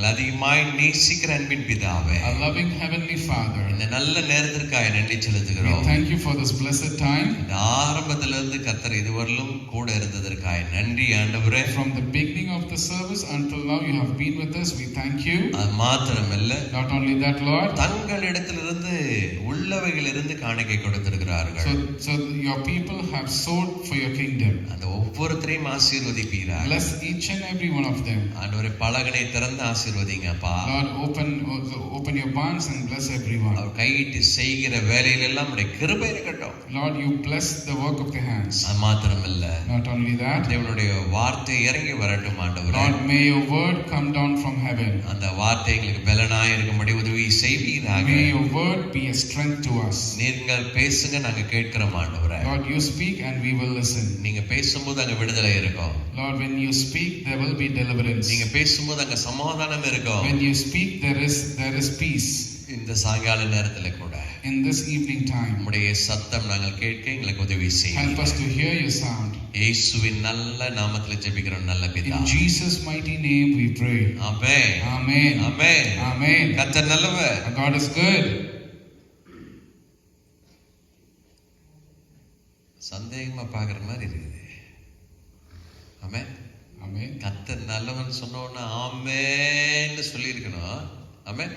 எங்களை அதிகமாய் நேசிக்கிற அன்பின் பிதாவே, our loving heavenly Father, இந்த நல்ல நேரத்திற்காக நன்றி செலுத்துகிறோம். we thank you for this blessed time. இந்த ஆரம்பத்திலிருந்து கர்த்தர் இதுவரையிலும் கூட இருந்ததற்காக நன்றி ஆண்டவரே. From the beginning of the service until now you have been with us. We thank you. அது மாத்திரமல்ல, Not only that, Lord, தங்களிடத்திலிருந்து உள்ளவைகளிலிருந்து காணிக்கை கொடுத்திருக்கிறார்கள். so your people have sowed for your kingdom. அந்த ஒவ்வொருத்தரையும் ஆசீர்வதிப்பீராக. Bless each and every one of them. ஆண்டவரே, பலகனை திறந்து ஆசீர்வதிங்கப்பா. Lord, open your barns and bless everyone. அவர் கையிட்டு செய்கிற வேலையில எல்லாம் உடைய கிருபை இருக்கட்டும். Lord, you bless the work of the hands. அது மாத்திரமல்ல, Not only that, தேவனுடைய வார்த்தை இறங்கி வரட்டும் ஆண்டவரே. Lord, may your word come down from heaven. அந்த வார்த்தை எங்களுக்கு பலனாய் இருக்கும்படி உதவி செய்வீராக. May your word be a strength to us. நீங்கள் பேசுங்க, நாங்க கேட்கிறோம் ஆண்டவரே. Lord, you speak and we will listen. நீங்க பேசும்போது அங்க விடுதலை இருக்கும். Lord, when you speak, there will be deliverance. நீங்க பேசும்போது அங்க சமாதானம் இருக்கும். When you speak, there is peace. இந்த சாயங்கால நேரத்துல கூட In this evening time, உம்முடைய சத்தம் நாங்கள் கேட்க எங்களுக்கு உதவி செய்யுங்க. help us to hear your sound. இயேசுவின் நல்ல நாமத்தில் ஜெபிக்கிறோம் நல்ல பிதா. In Jesus' mighty name we pray. Amen. Amen. Amen. Amen. கர்த்தர் நல்லவர். Our God is good. சந்தேகமா பாக்குற மாதிரி இருக்குது. ஆமென். Amen. கர்த்தர் நல்லவன் சொன்னோன்னா ஆமென்னு சொல்லி இருக்கணும். ஆமென்.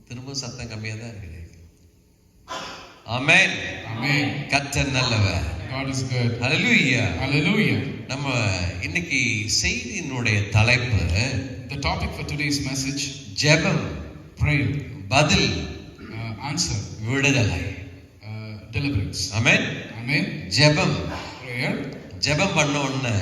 திரும்ப சத்தம் கம்மியா தான் இருக்குது. ஆமென். Amen. கர்த்தர் நல்லவர். God is good. Hallelujah. Hallelujah. நம்ம இன்னைக்கு செய்தியினுடைய தலைப்பு The topic for today's message, ஜெபம், prayer, பதில், answer, விடுதலை. deliverance. ஆமென். Amen. ஜெபம், Prayer. ஜெபம் பண்ண உடனே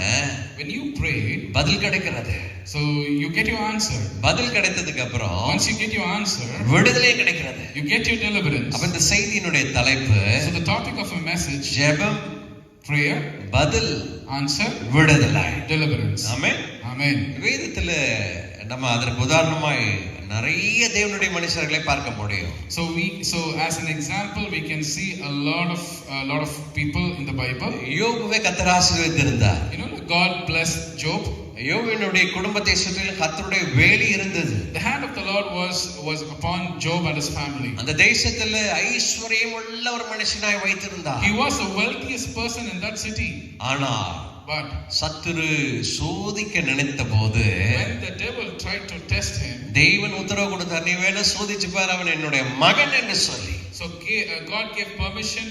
When you pray, பதில் கிடைக்கிறது. so you get your answer. பதில் கிடைத்ததுக்கு அப்புறம் Once you get your answer, விடுதலை கிடைக்கிறது. you get your deliverance. அப்ப இந்த செய்தியினுடைய தலைப்பு So the topic of a message, ஜெபம், prayer, பதில், answer, விடுதலை. deliverance. ஆமென். Amen. வேதத்துல நம்ம அதற்கு உதாரணமாய் நிறைய தேவனுடைய மனுஷர்களை பார்க்க முடியும். So as an example, we can see a lot of people in the Bible. யோபுவை கர்த்தர் ஆசீர்வதித்திருந்தார். You know, God blessed Job. யோபுவினுடைய குடும்பத்தை சுற்றிலும் கர்த்தருடைய வேலி இருந்தது. The hand of the Lord was upon Job and his family. அந்த தேசத்துல ஐஸ்வர்யம் உள்ள ஒரு மனுஷனாய் வைத்திருந்தார். He was the wealthiest person in that city. ஆனா But சத்துரு சோதிக்க நினைத்த போது when the devil tried to test him, தேவன் உத்தரவு கொடுத்தார், நீ வேணா சோதிச்சு பாரு, அவன் என்னுடைய மகன் என்று சொல்லி. so God gave permission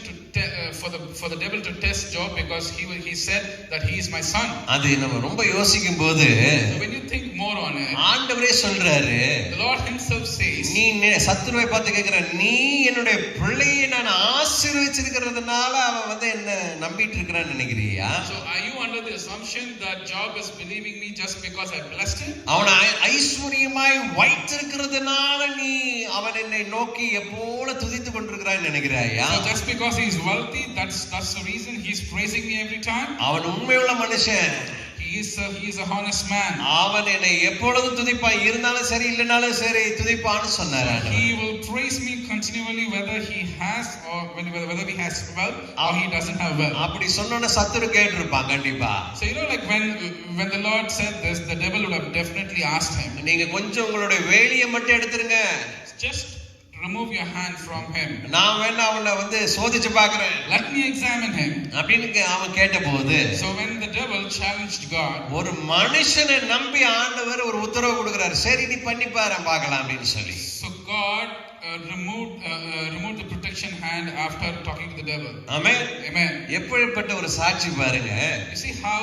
for the devil to test Job because he said that he is my son. அது நம்ம ரொம்ப யோசிக்கும் போது So when you think more on it, ஆண்டவரே சொல்றாரு, the Lord himself says, நீ சத்துருவை பார்த்து கேட்கிற, நீ என்னுடைய பிள்ளையை நான் ஆசீர்வதிச்சிருக்கிறதுனால அவன் என்ன நம்பிட்டு இருக்கிறான்னு நினைக்கிறியா? so are you under the assumption that Job is believing me just because I blessed him? அவனை ஐஸ்வர்யமாய் வைத்திருக்கிறதுனால நீ அவன் என்னை நோக்கி எப்போல துதித்து கொண்டிருக்கிறான்னு நினைக்கிறாயா? So just because he is wealthy, that's the reason he is praising me every time? அவன் உண்மையுள்ள மனுஷன். He is a honest man. அவன் என்னை எப்பொழுதும் துதிப்பான், இருந்தாலும் சரி இல்லைனாலும் சரி துதிப்பான்னு சொன்னார். He will praise me continually whether he has or whether he has wealth or he doesn't have wealth. அப்படி சொன்னோன்னு சத்துரு கேட்டிருப்பான் கண்டிப்பா. So you know, like when the Lord said this, the devil would have definitely asked him, நீங்க கொஞ்சம் உங்களுடைய வேலியை மட்டும் எடுத்துருங்க, just remove your hand from him. நான் வேணா அவனை சோதிச்சு பார்க்கிறேன், Let me examine him. அப்படின்னு அவன் கேட்டபோது, So when the devil challenged God, ஒரு மனுஷனை நம்பி ஆண்டவர் ஒரு உத்தரவு கொடுக்கிறார், சரி நீ பண்ணி பாரு பார்க்கலாம் அப்படின்னு சொல்லி. so God removed the protection hand after talking to the devil. Amen. Amen. எப்படிப்பட்ட ஒரு சாட்சி பாருங்க. You see how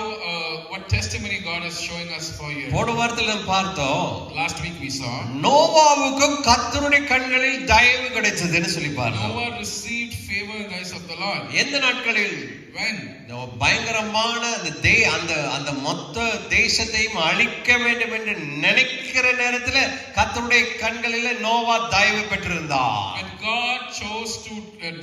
what testimony God is showing us for you. போன வாரத்துல நம்ம பார்த்தோம், Last week we saw நோவாவுக்கு கர்த்தருடைய கண்களில் தயவு கிடைச்சதுன்னு சொல்லி பார்த்தோம். Noah received favor in the eyes of the Lord. எந்த நாட்களில்? When பயங்கரமான அந்த மொத்த தேசத்தையும் அழிக்க வேண்டும் என்று நினைக்கிற நேரத்துல கர்த்தருடைய கண்களில் நோவா தயவு பெற்றிருந்தார். when God chose to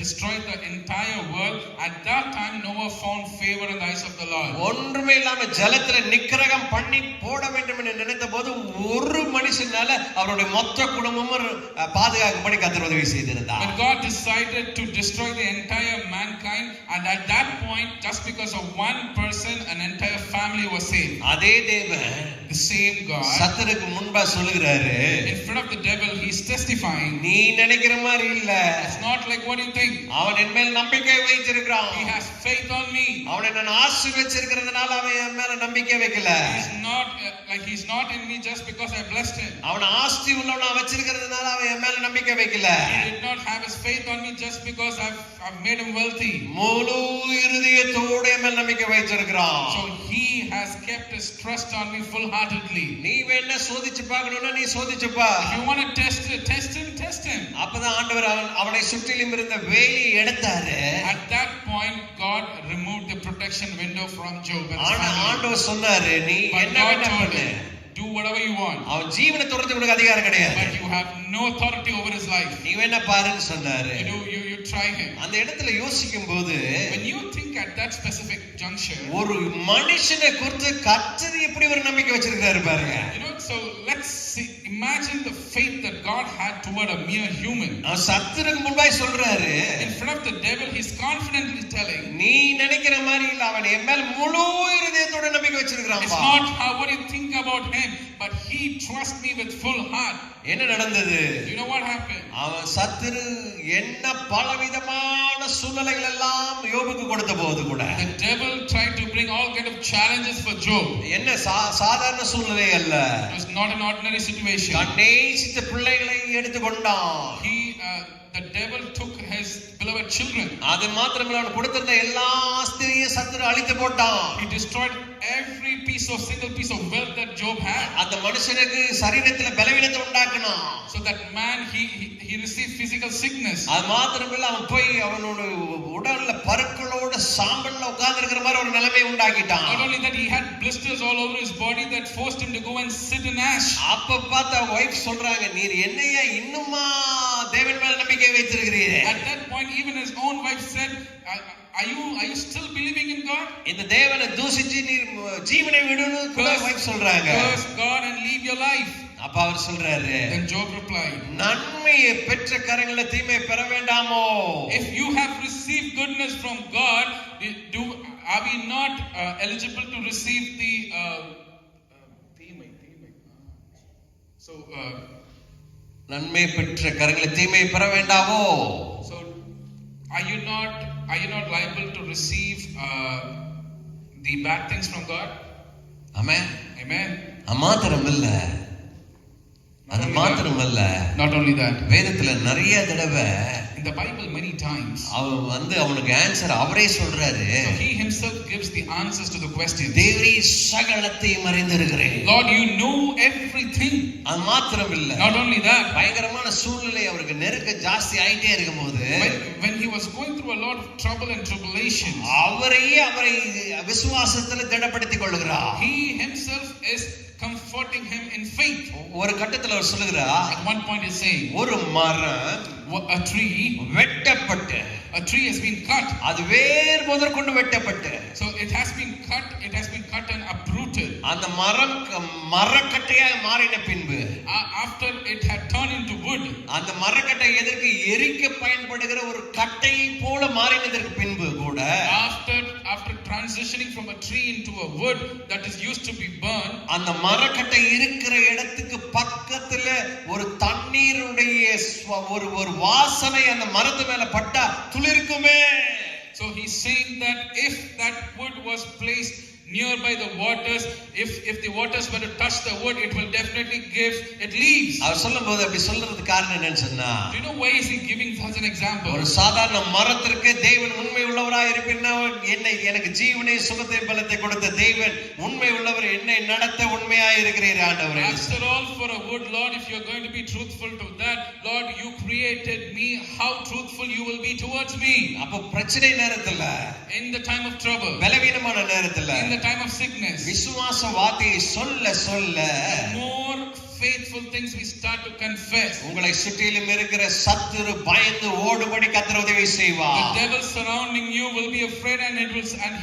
destroy the entire world, at that time Noah found favor in the eyes of the Lord. ஒன்றுமே இல்லாம ஜலத்துல நிக்கிரகம் பண்ணி போட வேண்டும் என்று நினைத்த போது ஒரு மனுஷனால அவருடைய மொத்த குடும்பமும் முழுவதும் பாதுகாக்கும்படி கர்த்தர் உதவி செய்திருந்தார். When God decided to destroy the entire mankind, and at that point, just because of one person, an entire family was saved. அதே தேவன் The same God, சத்துருக்கு முன்பா சொல்லுகிறாரு, in front of the devil, he's testifying. நீ நினைக்கிற மாதிரி இல்ல, It's not like what you think. அவன் என் மேல் நம்பிக்கை வைத்திருக்கிறான். He has faith on me. அவனை நான் ஆசீர்வதிச்சிருக்கிறதுனால அவன் என் மேல நம்பிக்கை வைக்கல. He's not in me just because I blessed him. அவன் ஆஸ்தி உள்ளவனா வச்சிருக்கிறதுனால அவன் என் மேல நம்பிக்கை வைக்கல. He did not have his faith on me just because I've made him wealthy. முழு இருதயத்தோட என் மேல நம்பிக்கை வைத்திருக்கிறான். So he has kept his trust on me full-heartedly. நீ வேணா சோதிச்சு பார்க்கணும்னா நீ சோதிச்சு பார். If you want to test him. அப்பதான் ஆண்டவர் அவனை சுற்றிலும் இருந்த வேலியை எடுத்தாரு. At that point, God removed the protection window from Job and his family. ஆண்டவர் சொன்னாரு, நீ என்ன வேணா பண்ணு, do whatever you want. அவன் ஜீவனை தொடர்ந்து உனக்கு அதிகாரம் கிடையாது. But you have no authority over his life. நீ வேணா பாருன்னு சொன்னாரு. You try him. அந்த இடத்துல யோசிக்கும் போது, when you think at that specific juncture, ஒரு மனுஷனை குறித்து கர்த்தர் எப்படி ஒரு நம்பிக்கை வச்சிருக்காரு பாருங்க. So let's see, imagine the faith that God had toward a mere human. அவன் சத்துருக்கு முன்பாய் சொல்றாரு, in front of the devil, he's confidently telling, நீ நினைக்கிற மாதிரி இல்ல, அவன் என் மேல் முழு இருதயத்தோட நம்பிக்கை வச்சிருக்கான். It's not how what you think about him, but he trusts me with full heart. என்ன நடந்தது? You know what happened? அவன் சத்துரு என்ன பலவிதமான சூழ்நிலைகள் எல்லாம் யோபுக்கு கொடுத்த போது கூட, the devil tried to bring all kind of challenges for Job. என்ன சாதாரண சூழ்நிலை அல்ல. It was not an ordinary situation. கண்ணேசித்த பிள்ளைகளை எடுத்துக்கொண்டான். The devil took his beloved children. அது மாத்திரமல்ல, அவன் கொடுத்திருந்த எல்லா ஆஸ்தியையும் சத்துரு அழித்து போட்டான். He destroyed every single piece of wealth that Job had. அந்த மனுஷனுக்கு சரீரத்துல பலவீனத்தை உண்டாக்கினான். So that man he received physical sickness. அது மாத்திரமல்ல, அவன் போய் அவனோட உடல்ல பருக்களோட சாம்பல்ல உட்கார்ந்து இருக்கிற மாதிரி ஒரு நிலைமை உண்டாக்கிட்டான். Not only that, he had blisters all over his body that forced him to go and sit in ash. அப்ப பார்த்து அவ வைஃப் சொல்றாங்க, நீர் என்னையா இன்னுமா தேவன் மேல நம்பிக்கை வைத்திருக்கிறீரே? At that point, even his own wife said, are you still believing in God? இந்த தேவனை தூசிச்சு நீர் ஜீவனை விடுன்னு வைஃப் சொல்றாங்க. Curse God and leave your life. அப்ப அவர் சொல்றாரு, then Job replied, நன்மையை பெற்ற கரங்கள தீமை பெற வேண்டாமோ? If you have received goodness from God, are we not eligible to receive the so நன்மை பெற்ற கரங்கள தீமை பெற வேண்டாமோ? So are you not liable to receive the bad things from God? Amen. Amen. மாத்திரமல்ல, அது மாத்திரமல்ல, not only that, வேதத்துல நிறைய தடவை in the Bible many times அவனுக்கு ஆன்சர் அவரே சொல்றாரு. So he himself gives the answers to the questions. தேவரே சகலத்தையும் அறிந்திருக்கிறேன். Lord, you know everything. அது மாத்திரமல்ல, not only that, பயங்கரமான சூழ்நிலை அவருக்கு நெருக்க ஜாஸ்தி ஆயிட்டே இருக்கும்போது, when he was going through a lot of trouble and tribulations, அவரை விசுவாசத்துல திடப்படுத்திக் கொள்கிறார். He himself is comforting him in faith. ஒரு கட்டத்துல அவர் சொல்லுகிறார், at one point he's saying, ஒரு மரம், a tree வெட்டப்பட்டு, a tree has been cut, அது வேர் முதற்கொண்டு வெட்டப்பட்டு, so it has been cut and uprooted. அந்த மரம் மரக்கட்டையாக மாறின பின்பு, after it had turned into wood, அந்த மரக்கட்டை எதற்கு எரிக்க பயன்படுகிற ஒரு கட்டையை போல மாறினதற்கு பின்பு கூட, after transitioning from a tree into a wood that is used to be burned, அந்த மரக்கட்டை இருக்கிற இடத்துக்கு பக்கத்துல ஒரு தண்ணீருடைய ஒரு வாசனை அந்த மரத்து மேல பட்டா துளிர்க்குமே. So he's saying that if that wood was placed nearby the waters, if the waters were to touch the wood, it will definitely give it leaves. அவர் சொல்லும்போது அப்படி சொல்றதுக்கு காரணம் என்னன்னு சொன்னா, do you know why is he giving such an example? ஒரு சாதாரண மரத்திற்கு தேவன் உண்மை உள்ளவராய் இருப்பினா, எனக்கு ஜீவனை சுகத்தை பலத்தை கொடுத்த தேவன் உண்மை உள்ளவர், என்னை நடத்த உண்மையாய் இருக்கிறீர் ஆண்டவரே. After all, for a wood, Lord, if you are going to be truthful to that, Lord, you created me, how truthful you will be towards me. அப்ப பிரச்சனை நேரத்துல, in the time of trouble, பலவீனமான நேரத்துல, in the time of sickness, விசுவாச வார்த்தையை சொல்ல more faithful things we start to confess. உங்களை சுற்றிலும் இருக்கிற சத்துரு பயந்து ஓடும்படி கர்த்தர் உதவி செய்வார். The devil surrounding you will be afraid and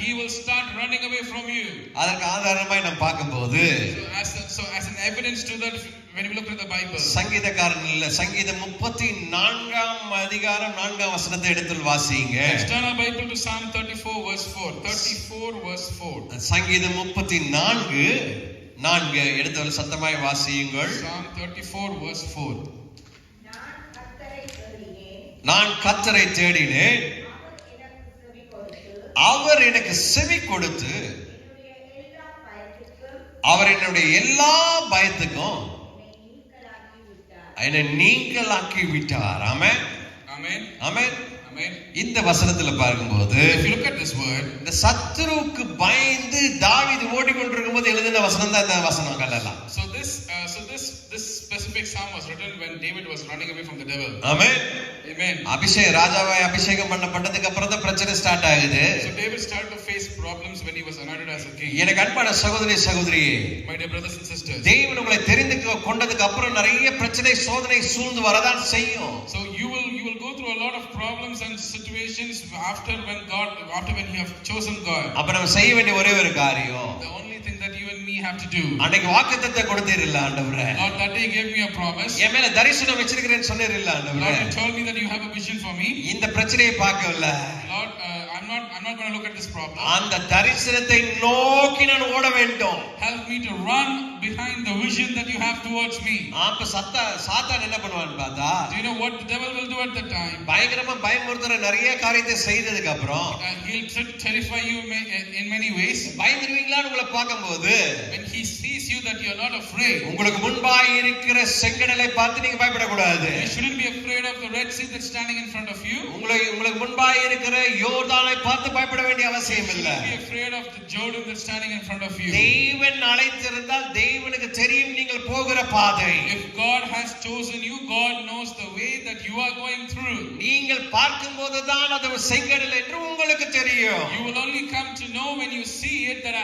he will start running away from you. அதற்கு ஆதாரமாய் நாம் பார்க்கும்போது, so as an evidence to that, when we look at the Bible. சங்கீதக்காரன் இல்ல, சங்கீதம் 34ஆம் அதிகாரம் 4ஆம் வசனத்தை எடுத்து வாசிங்க. Let's turn our Bible to Psalm 34 verse 4. 34 verse 4. சங்கீதம் 34:4 எடுத்து சத்தமாய் வாசியுங்கள். Psalm 34 verse 4. நான் கர்த்தரை தேடினேன், அவர் எனக்கு செவி கொடுத்து அவர் என்னுடைய எல்லா பயத்துக்கும் என்னை நீங்களாக்கி விட்டார். ஆமென், Amen. ஆமென். Amen. இந்த வசனத்துல பார்க்கும்போது If you look at this word, இந்த சத்துருவுக்கு பயந்து தாவீது ஓடிக்கொண்டிருக்கும் போது எழுதின வசனம் தான் இந்த வசனங்கள் எல்லாம். so this specific psalm was written when David was running away from the devil. Amen. Amen. ராஜாவாய் அபிஷேகம் பண்ணப்பட்டதுக்கு அப்புறம் தான் பிரச்சனை ஸ்டார்ட் ஆகுது. So David started to face problems when he was anointed as a king. எனக்கு அன்பான சகோதரி சகோதரியே, My dear brothers and sisters, தேவன் உங்களை தெரிந்து கொண்டதுக்கு அப்புறம் நிறைய பிரச்சனை சோதனை சூழ்ந்து வரதான் செய்யும். so you will go through a lot of problems and situations after when you have chosen God. அப்ப நம்ம செய்ய வேண்டிய ஒரே ஒரு காரியம், The only thing that you and me have to do. அன்னைக்கு வாக்குத்தத்தத்தை கொடுத்தீர்ல ஆண்டவரே, Lord, that day gave me a promise. என் மேல தரிசனம் வச்சிருக்கிறேன்னு சொன்னீர்ல ஆண்டவரே, Lord, you told me that you have a vision for me. இந்த பிரச்சனையை பார்க்கவில்ல, Lord, I'm not going to look at this problem. அந்த தரிசனத்தை நோக்கி நான் ஓட வேண்டும். Help me to run behind the vision that you have towards me. அப்ப சாத்தான் என்ன பண்ணுவான்னு பார்த்தா, Do you know what the devil will do at that time? பயங்கரமா பயமுறுத்துற நிறைய காரியத்தை செய்ததுக்கு அப்புறம் He'll terrify you in many ways. பயந்துருவீங்களான்னு உங்களை பார்க்கும்போது, When he sees you that you are not afraid, உங்களுக்கு முன்பாய் இருக்கிற செங்கடலை பார்த்து நீங்க பயப்படக்கூடாது. you shouldn't be afraid of the Red Sea that's standing in front of you. உங்களுக்கு முன்பாய் இருக்கிற யோர்தானை பார்த்து பயப்பட வேண்டிய அவசியம் இல்ல. You shouldn't be afraid of the Jordan that's standing in front of you. தேவன் அழைத்திருந்தால் தேவனுக்கு தெரியும் நீங்கள் போகிற பாதை. If God has chosen you, God knows the way that you are going through. நீங்கள் பார்க்கும்போது தான் அது செங்கடல் என்று உங்களுக்கு தெரியும். You will only come to know when you see it that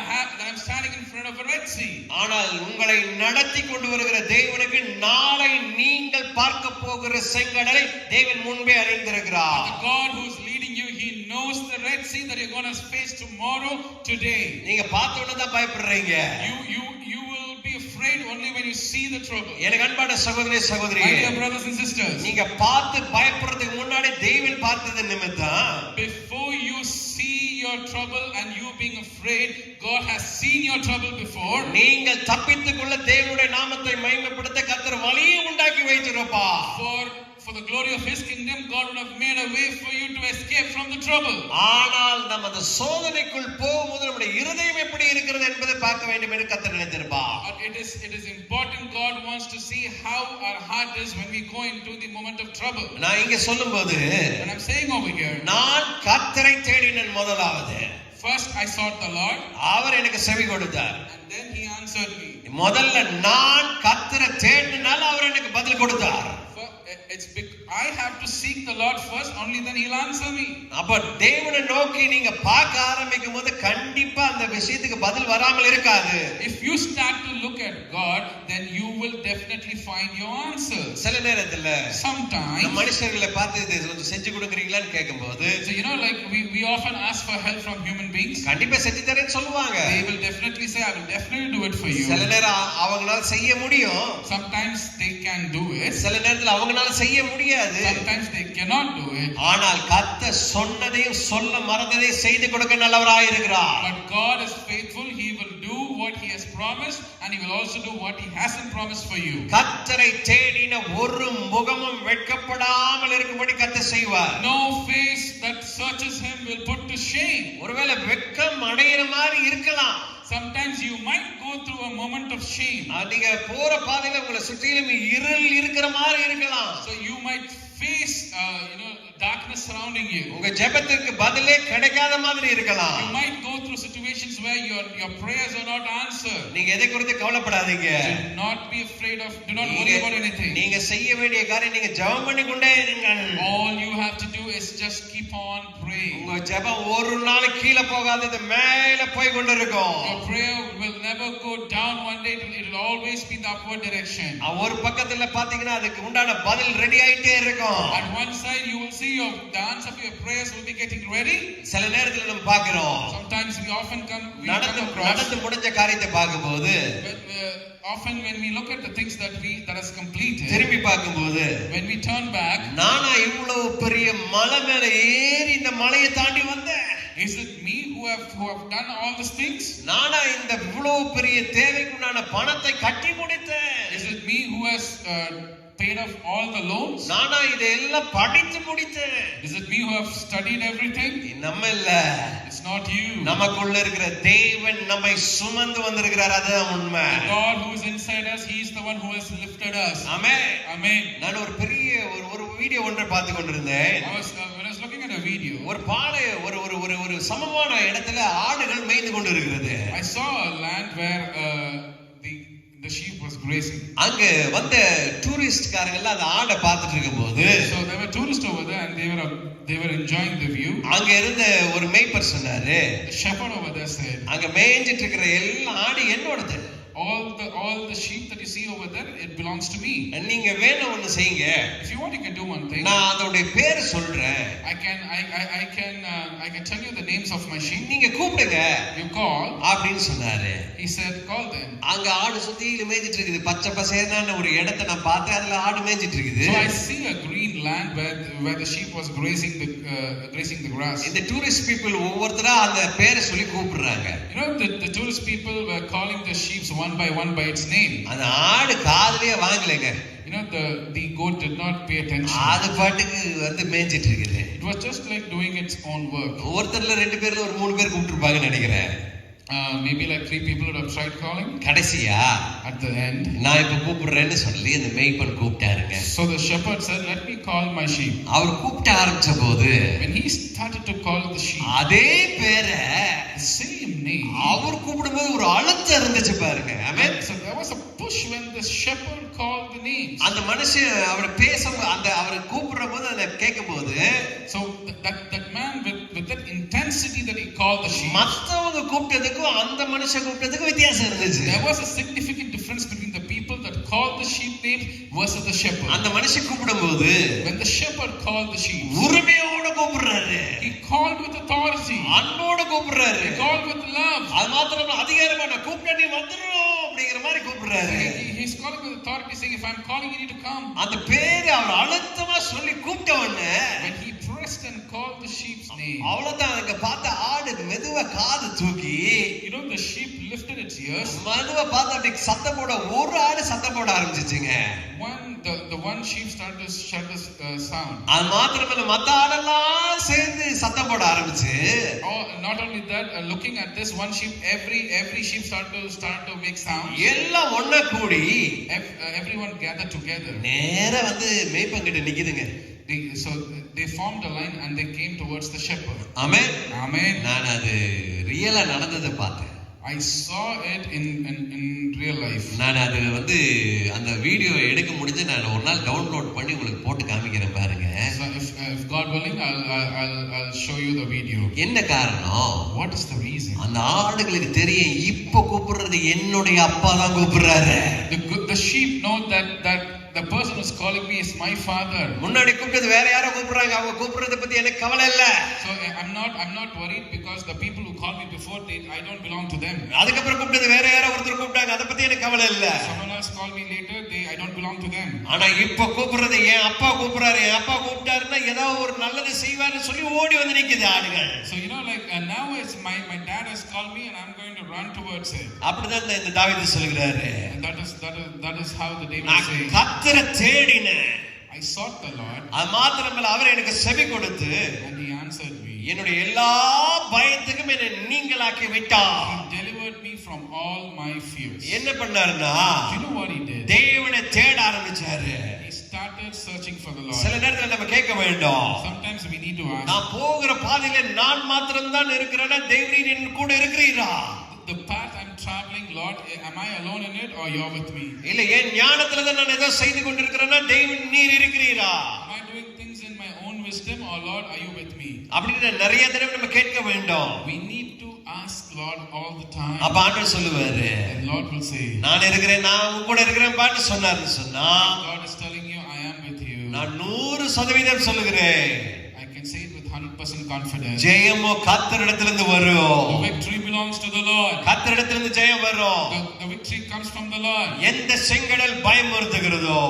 I'm standing in front of a Red Sea. ஆனால் உங்களை நடத்தி கொண்டு வருகிற தேவனுக்கு நாளை நீங்கள் பார்க்க போகிற செங்கடலை தேவன் முன்பே அறிந்திருக்கிறார். The God who's leading you, he knows the Red Sea that you're going to face tomorrow, today. நீங்க பார்த்த உடனே தான் பயப்படுறீங்க. You will be afraid only when you see the trouble. எனக்கு அன்பான சகோதரனே சகோதரியே, My dear brothers and sisters, நீங்க பார்த்து பயப்படுறதுக்கு முன்னாடி தேவன் பார்த்தது நிமித்தம், before you see your trouble and you being afraid, God has seen your trouble before. நீங்கள் தப்பித்துக்கொள்ள தேவனுடைய நாமத்தை மகிமைப்படுத்த கர்த்தர் வழியை உண்டாக்கி வைத்திருப்பார். For the glory of his kingdom, God would have made a way for you to escape from the trouble. ஆனால் நம்ம அந்த சோதனைக்குள் போகும்போது நம்முடைய இருதயம் எப்படி இருக்கிறது என்பதை பார்க்க வேண்டும் என்று கர்த்தர் நினைத்திருப்பார். But it is important. God wants to see how our heart is when we go into the moment of trouble. நான் இங்க சொல்லும்போது, When I'm saying over here, நான் கர்த்தரை தேடினேன் முதலாவது. first I sought the Lord, அவர் எனக்கு செவி கொடுத்தார். and then he answered me. முதல்ல நான் கர்த்தரை தேடினால அவர் எனக்கு பதில் கொடுத்தார். I have to seek the Lord first, only then he'll answer me. அப்ப தேவனை நோக்கி நீங்க பார்க்க ஆரம்பிக்கும் போது கண்டிப்பா அந்த விஷயத்துக்கு பதில் வராமல் இருக்காது. If you start to look at God, then you will definitely find your answer. சில நேரத்துல sometimes மனுஷர்களை பார்த்து இதை கொஞ்சம் செஞ்சு கொடுக்குறீங்களான்னு கேட்கும்போது, so like we often ask for help from human beings. கண்டிப்பா செஞ்சு தரேன்னு சொல்லுவாங்க. They will definitely say, I will definitely do it for you. சில நேரம் அவங்களால செய்ய முடியும், sometimes they can do it, சில நேரத்துல அவங்களால செய்ய முடியாது, sometimes they cannot do it. ஆனால் கர்த்தர் சொன்னதையும் சொல்ல மறந்ததையும் செய்து கொடுக்க நல்லவராய் இருக்கிறார். But God is faithful. He will do what he has promised, and he will also do what he hasn't promised for you. கர்த்தரை தேடின ஒரு முகமும் வெட்கப்படாமல் இருக்கும்படி கர்த்தர் செய்வார். No face that searches him will put to shame. ஒருவேளை வெட்கம் அடையிற மாதிரி இருக்கலாம். Sometimes you might go through a moment of shame. நீங்க போற பாதையில உங்களை சுற்றிலும் இருள் இருக்கிற மாதிரி இருக்கலாம். So you might face darkness surrounding you. உங்க ஜெபத்துக்கு பதிலே கிடைக்காத மாதிரி இருக்கலாம். You might go through situations where your prayers are not answered. நீங்க எதை குறித்து கவலைப்படாதீங்க. Do not be afraid of, do not worry about anything. நீங்க செய்ய வேண்டிய காரியம் நீங்க ஜெபம் பண்ணி கொண்டே இருங்கள். All you have to do is just keep on praying. உங்க ஜெபம் ஒரு நாள் கீழ போகாதது மேல போய் கொண்டிருக்கும். Your prayer will never go down one day, it will always be in the upward direction. ஒரு பக்கத்துல பாத்தீங்கன்னா அதுக்கு உண்டான பதில் ரெடி ஆயிட்டே இருக்கும். At one side you will see the answer for your prayers will be getting ready. சில நேரத்துல நம்ம பார்க்கிறோம், Sometimes we often come நடந்து முடிஞ்ச காரியத்தை பார்க்கும்போது often when we look at the things that has completed, திரும்பி பார்க்கும்போது when we turn back, நானா இவ்வளவு பெரிய மலை மேல ஏறி இந்த மலையை தாண்டி வந்தேன்? is it me who have done all these things? நானா இந்த இவ்வளவு பெரிய தேவைக்குண்டான பணத்தை கட்டி முடித்தேன்? Is it me who has paid off all the loans? நானா இதெல்லாம் படித்து முடித்தேன்? Is it me who have studied everything? நம்ம இல்ல, It's not you. நமக்குள்ள இருக்கிற தேவன் நம்மை சுமந்து வந்திருக்கிறார். அதுதான் உண்மை. The God who is inside us, He is the one who has lifted us. Amen. Amen. நான் ஒரு பெரிய ஒரு வீடியோ ஒன்றை பார்த்து கொண்டிருந்தேன். When I was looking at a video, ஒரு பாலை ஒரு சமமான இடத்துல ஆடுகள் மேய்ந்து கொண்டு இருக்கிறது. I saw a land where the sheep was grazing. அங்க வந்த டூரிஸ்ட்காரங்க எல்லாம் அந்த ஆடை பார்த்துட்டு இருக்கும்போது, So there were tourists over there and they were enjoying the view. அங்க இருந்த ஒரு மேய்ப்பர் சொன்னாரு, The shepherd over there said, அங்க மேய்ஞ்சிட்டு இருக்கிற எல்லா ஆடு என்னோடது. all the sheep that you see over there, it belongs to me. நீங்க வேணும் ஒண்ணு செய்யுங்க. If you want, you can do one thing. நான் அதோட பேரை சொல்றேன். I can tell you the names of my sheep. நீங்க கூப்பிடுங்க. You call. அப்படின்னு சொன்னாரு. He said, call them. அங்க ஆடு சுத்தியில மேய்ஞ்சிட்டு இருக்குது. பச்சை பசேர்னான ஒரு இடத்தை நான் பார்த்தேன். அதுல ஆடு மேய்ஞ்சிட்டு இருக்குது. So I see a green land where the sheep was grazing the grass. இந்த டூரிஸ்ட் பீப்பிள் ஒவ்வொருத்தரா அந்த பேரை சொல்லி கூப்பிடுறாங்க. You know, the tourist people were calling the sheep one by one by its name. அந்த ஆடு காதுலயே வாங்கலங்க. You know, the goat did not pay attention. அது பாட்டுக்கு வந்து மேய்ஞ்சிட்டு இருக்குது. It was just like doing its own work. ஒருத்தர்ல ரெண்டு பேர்ல ஒரு மூணு பேர் கூப்பிட்டுருப்பாங்கன்னு நினைக்கிறேன். Maybe like 3 people would have tried calling. கடைசியா At the end, நான் இப்ப கூப்பிடுறேன்னு சொல்லி அந்த மேய்ப்பன் கூப்பிட்டாருங்க. so the shepherd said, let me call my sheep. அவர் கூப்பிட்ட ஆரம்பிச்ச போது, When he started to call the sheep, அதே பேரை the same name, அவர் கூப்பிடும்போது ஒரு அழுத்தம் இருந்துச்சு பாருங்க. ஆமென். so there was a push when the shepherd called the names. அந்த மனுஷன் அவர் அந்த அவர் கூப்பிடுற போது அதை கேட்கும்போது, So that man with that intensity that he called the sheep, மத்தவங்க கூப்பிட்டதுக்கும் அந்த மனுஷன் கூப்பிட்டதுக்கும் வித்தியாசம் இருந்துச்சு. there was a significant difference between the people that called the sheep names versus the shepherd. அந்த மனுஷன் கூப்பிடும்போது, When the shepherd called the sheep, உரிமையோட கூப்பிடுறாரு. he called with authority. அன்போட கூப்பிடுறாரு. He called with love. அது மாத்திரமல்ல, அதிகாரமா நான் கூப்பிட்டா நீ வந்துரும் அப்படிங்கிற மாதிரி கூப்பிடுறாரு. He's calling with authority, saying, if I'm calling, you need to come. அந்த பேரை அவர் அழுத்தமா சொல்லி கூப்பிட்ட உடனே, When he pressed and called the sheep's name, அவ்வளவுதான். அங்க பார்த்த ஆடு மெதுவா காது தூக்கி, you know, the sheep lifted its ears. மெதுவா பார்த்து அப்படி சத்தம் போட, ஒரு ஆடு சத்தம் போட ஆரம்பிச்சிச்சுங்க. The one sheep started to shut the sound. அது மாத்திரமல்ல, மத்த ஆடெல்லாம் சேர்ந்து சத்தம் போட ஆரம்பிச்சு. Oh, not only that, looking at this one sheep, every sheep started to make sound. எல்லாம் ஒண்ணா கூடி Everyone gathered together. நேரா வந்து மேய்ப்பங்கிட்ட நிக்குதுங்க. So they formed a line and they came towards the shepherd. Amen. Amen. நான் அது ரியலா நடந்ததை பார்த்தேன். I saw it in real life. நான் அது வந்து அந்த வீடியோ எடுக்க முடிஞ்சு நான் ஒரு நாள் டவுன்லோட் பண்ணி உங்களுக்கு போட்டு காமிக்கிறேன் பாருங்க. So if God willing, I'll show you the video. என்ன காரணம்? What is the reason? அந்த ஆடுகளுக்கு தெரியும், இப்ப கூப்பிடுறது என்னுடைய அப்பா தான் கூப்பிடுறாரு. The sheep know that the person who's calling me is my father. முன்னாடி கூப்பிட்டது வேற யாரோ கூப்பிடுறாங்க, அவங்க கூப்பிடுறத பத்தி எனக்கு கவலை இல்ல. So I'm not worried because the people who called me before, I don't belong to them. அதுக்கப்புறம் கூப்பிட்டது வேற யாரோ ஒருத்தர் கூப்பிட்டாங்க, அத பத்தி எனக்கு கவலை இல்ல. Someone else called me later, I don't belong to them. ஆனா இப்ப கூப்பிடுறது என் அப்பா கூப்பிடுறாரு, என் அப்பா கூப்பிட்டாருன்னா ஏதோ ஒரு நல்லது செய்வாருன்னு சொல்லி ஓடி வந்து நிக்குது ஆடுகள். So you know, like now it's my dad has called me and I'm going to run towards it. அப்படிதான் இந்த தாவீது சொல்கிறாரு. And that is how the David says, கர்த்தரை தேடினேன், I sought the Lord. அது மாத்திரமல்ல, அவர் எனக்கு செவி கொடுத்து And he answered me. என்னுடைய எல்லா பயத்துக்கும் என்னை நீங்களாக்கி விட்டார். He delivered me from all my fears. என்ன பண்ணாருன்னா, You know what he did? தேவனை தேட ஆரம்பிச்சாரு. He started searching for the Lord. சில நேரத்துல நம்ம கேட்க வேண்டும், Sometimes we need to ask, நான் போகிற பாதையில நான் மாத்திரம் தான் இருக்கிறேனா, தேவரீர் என் கூட இருக்கிறீரா? the path I'm traveling, Lord, am I alone in it or you're with me? இல்ல என் ஞானத்துல தான் நான் ஏதோ செய்து கொண்டிருக்கிறேனா, தேவன் நீர் இருக்கிறீரா? Am I doing things in my own wisdom or Lord, are you with me? அப்படின்னு நிறைய தடவை நம்ம கேட்க வேண்டும். We need to ask Lord all the time. அப்ப ஆண்டவர் சொல்லுவாரு, And Lord will say, நான் இருக்கிறேன், நான் உங்க கூட இருக்கிறேன் பாட்டு சொன்னாருன்னு சொன்னா, God is telling you, I am with you. நான் 100% சொல்லுகிறேன். I can say it with 100% confidence. ஜெயமோ கர்த்தரிடத்திலிருந்து வரும். The victory belongs to the Lord. கர்த்தரிடத்திலிருந்து ஜெயம் வரும். The victory comes from the Lord. எந்த செங்கடல் பயமுறுத்துகிறதோ,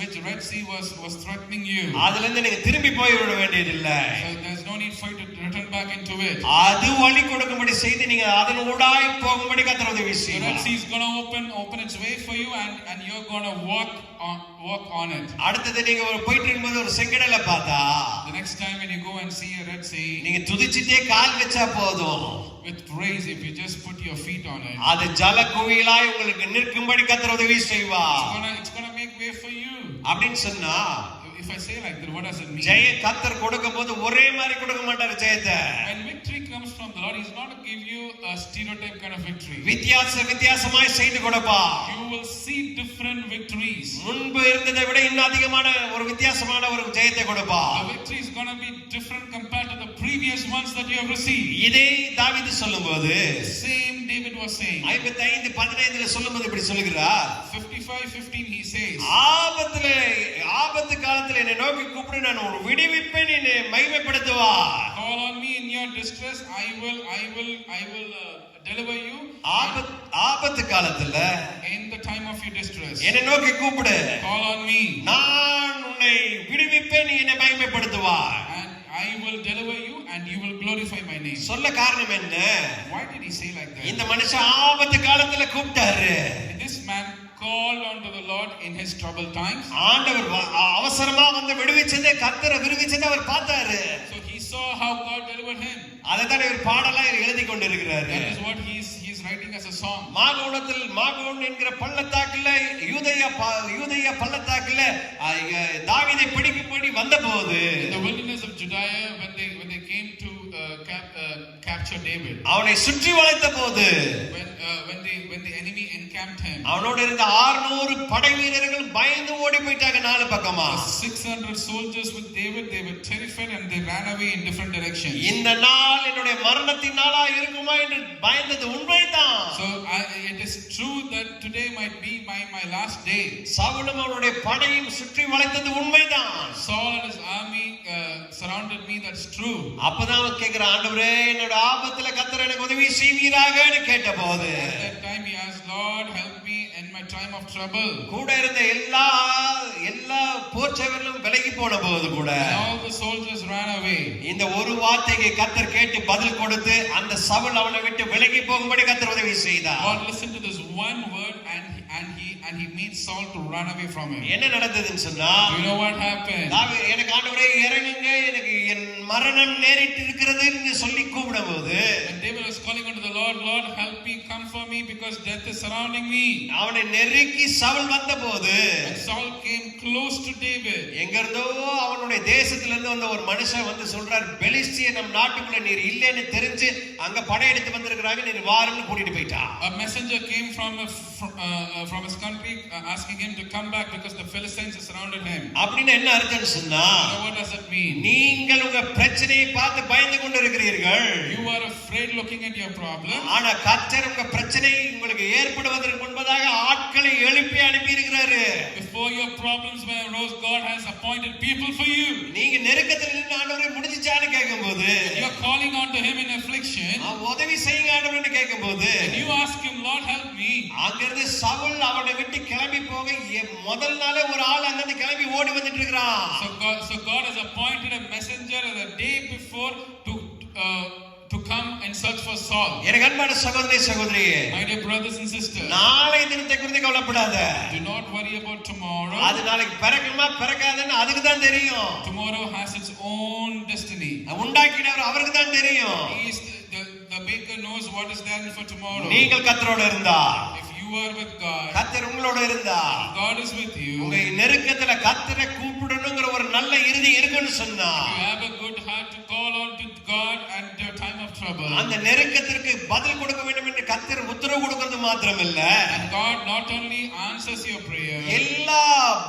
Which Red Sea was threatening you. அதிலிருந்து நீங்க திரும்பி போய் விட வேண்டியதில்லை. So there's no need for you to return back into it. அது வழி கொடுக்கும்படி செய்து நீங்க அதன் ஊடாய் போகும்படி கர்த்தர் உதவி The Red செய்வார். Sea is going to open its way for you, and you're going to walk on it. அடுத்தது நீங்க போயிட்டு இருக்கும்போது ஒரு செங்கடலை பார்த்தா, The next time when you go and see a Red Sea, நீங்க துதிச்சிட்டே கால் வச்சா போதும், with praise, if you just put your feet on it, அது ஜல குவியலாய் உங்களுக்கு நிற்கும்படி கர்த்தர் உதவி செய்வார். it's going to make way for you. அப்படின்னு சொன்னா, If I say like that, what does it mean? ஜெய கர்த்தர் கொடுக்கும் போது ஒரே மாதிரி கொடுக்க மாட்டார் ஜெயத்தை. When victory comes from the Lord, He's not to give you a stereotype kind of victory. வித்தியாசமாய் செய்து கொடுப்பார். You will see different victories. முன்பு இருந்ததை விட இன்னும் அதிகமான ஒரு வித்தியாசமான ஒரு ஜெயத்தை கொடுப்பார். The victory is going to be different compared to the previous ones that you have received. இதே தாவீது சொல்லும்போது, Same David was saying. 55:15 சொல்லும்போது இப்படி சொல்லுகிறார். 55:15 he says. ஆபத்து காலத்தில் என்னை நோக்கி கூப்பிடு, நான் ஒரு விடுவிப்பேன், என்னை மகிமைப்படுத்துவார். Call on me in your distress, I will deliver you. ஆபத்து காலத்துல In the time of your distress, என்னை நோக்கி கூப்பிடு, call on me, நான் உன்னை விடுவிப்பேன், நீ என்னை மகிமைப்படுத்துவார். and I will deliver you, and you will glorify my name. சொல்ல காரணம் என்ன? Why did he say like that? இந்த மனுஷன் ஆபத்து காலத்துல கூப்பிட்டாரு. This man called unto the Lord in his troubled times. ஆண்டவர் அவசரமா வந்து விடுவிச்சதை, கர்த்தரை விடுவிச்சதை அவர் பார்த்தாரு. So he saw how God delivered him. அதைத்தான் இவர் பாடலா எழுதி கொண்டிருக்கிறாரு. That is what he is writing as a song. மாகோன் என்கிற பள்ளத்தாக்குல, யூதேயா பள்ளத்தாக்குல தாவீதை பிடிக்கும்படி வந்தபோது, In the wilderness of Judea, when they came to capture David, அவனை சுற்றி வளைத்த போது, when the enemy encamped him, அவனோடு இருந்த 600 படை வீரர்கள் பயந்து ஓடி போயிட்டாங்க நாலு பக்கமா. 600 soldiers with David, they were terrified and they ran away in different directions. இந்த நாள் என்னுடைய மரணத்தின் நாளா இருக்குமா என்று பயந்தது உண்மைதான். So it is true that today might be my last day. சவுலும் அவனுடைய படையும் சுற்றி வளைத்தது உண்மைதான். Saul and his army surrounded me, that's true. அப்பதான் அவன் கேக்குற, ஆண்டவரே என்னோட ஆபத்துல கர்த்தர் எனக்கு உதவி செய்வீராகன்னு கேட்டபோது, At that time he asked, Lord, help me in my time of trouble. கூட இருந்த எல்லா போர்ச்சவர்களும் விலகி போன போது கூட, All the soldiers ran away. இந்த ஒரு வார்த்தைக்கு கர்த்தர் கேட்டு பதில் கொடுத்து அந்த சவுல் அவனை விட்டு விலகி போகும்படி கர்த்தர் உதவி செய்தார். God listened to this one word and he made Saul to run away from him. என்ன நடந்ததுன்னு சொன்னா, You know what happened? எனக்கு ஆண்டவரே இறங்குங்க, எனக்கு என் மரணம் நேரிட்டு இருக்கிறதுன்னு சொல்லி கூப்பிடும்போது, When David was calling unto the Lord, Lord, help me, come for me, because death is surrounding me. அவனை நெருக்கி சவுல் வந்தபோது, When Saul came close to David, எங்கிருந்தோ அவனுடைய தேசத்துல இருந்து வந்த ஒரு மனுஷன் வந்து சொல்றார், பெலிஸ்திய நம் நாட்டுக்குள்ள நீர் இல்லைன்னு தெரிஞ்சு அங்க படையெடுத்து வந்திருக்கிறாங்க, நீர் வாருன்னு கூட்டிட்டு போயிட்டா. A messenger came from his country asking him to come back because the Philistines surrounded him. அப்படின்னு என்ன அர்த்தம் சொன்னா, What does that mean? நீங்கள் உங்க பிரச்சனையை பார்த்து பயந்து கொண்டு இருக்கிறீர்கள். You are afraid looking at your problem. ஆனா கர்த்தர் உங்க பிரச்சனை உங்களுக்கு ஏற்படுவதற்கு முன்பதாக ஆட்களை எழுப்பி அனுப்பி இருக்கிறாரு. Before your problems were arose, God has appointed people for you. நீங்க நெருக்கத்துல நின்று ஆண்டவரே முடிஞ்சிச்சான்னு கேட்கும்போது, You are calling on to him in affliction. உதவி செய்யுங்க ஆண்டவரேன்னு கேட்கும்போது, When you ask him, Lord, help me. அங்கிருந்து சவுல் அவனை விட்டு கிளம்பி போக முதல் நாளே ஒரு ஆள் அங்கிருந்து கிளம்பி ஓடி வந்துட்டு இருக்கிறான். So God has appointed a messenger the day before to come and search for Saul. எனக்கு அன்பான சகோதரியே, My dear brothers and sisters, நாளை தினத்தை குறித்து கவலைப்படாத. do not worry about tomorrow. அது நாளைக்கு பிறக்குமா பிறக்காதுன்னு அதுக்கு தான் தெரியும். Tomorrow has its own destiny. உண்டாக்கினவர் அவருக்கு தான் தெரியும். The maker knows what is there for tomorrow. நீங்கள் கர்த்தரோட இருந்தா, If you are with God, கர்த்தர் உங்களோட இருந்தா, God is with you. உங்க நெருக்கத்துல கர்த்தரை கூப்பிடணும்ங்கற ஒரு நல்ல இறுதி இருக்குன்னு சொன்னா, You have a good heart to call on to God and your time of trouble. அந்த நெருக்கத்திற்கு பதில் கொடுக்க வேண்டும் என்று கர்த்தர் உத்தரவு கொடுக்கிறது மாத்திரமல்ல, And God not only answers your prayer, எல்லா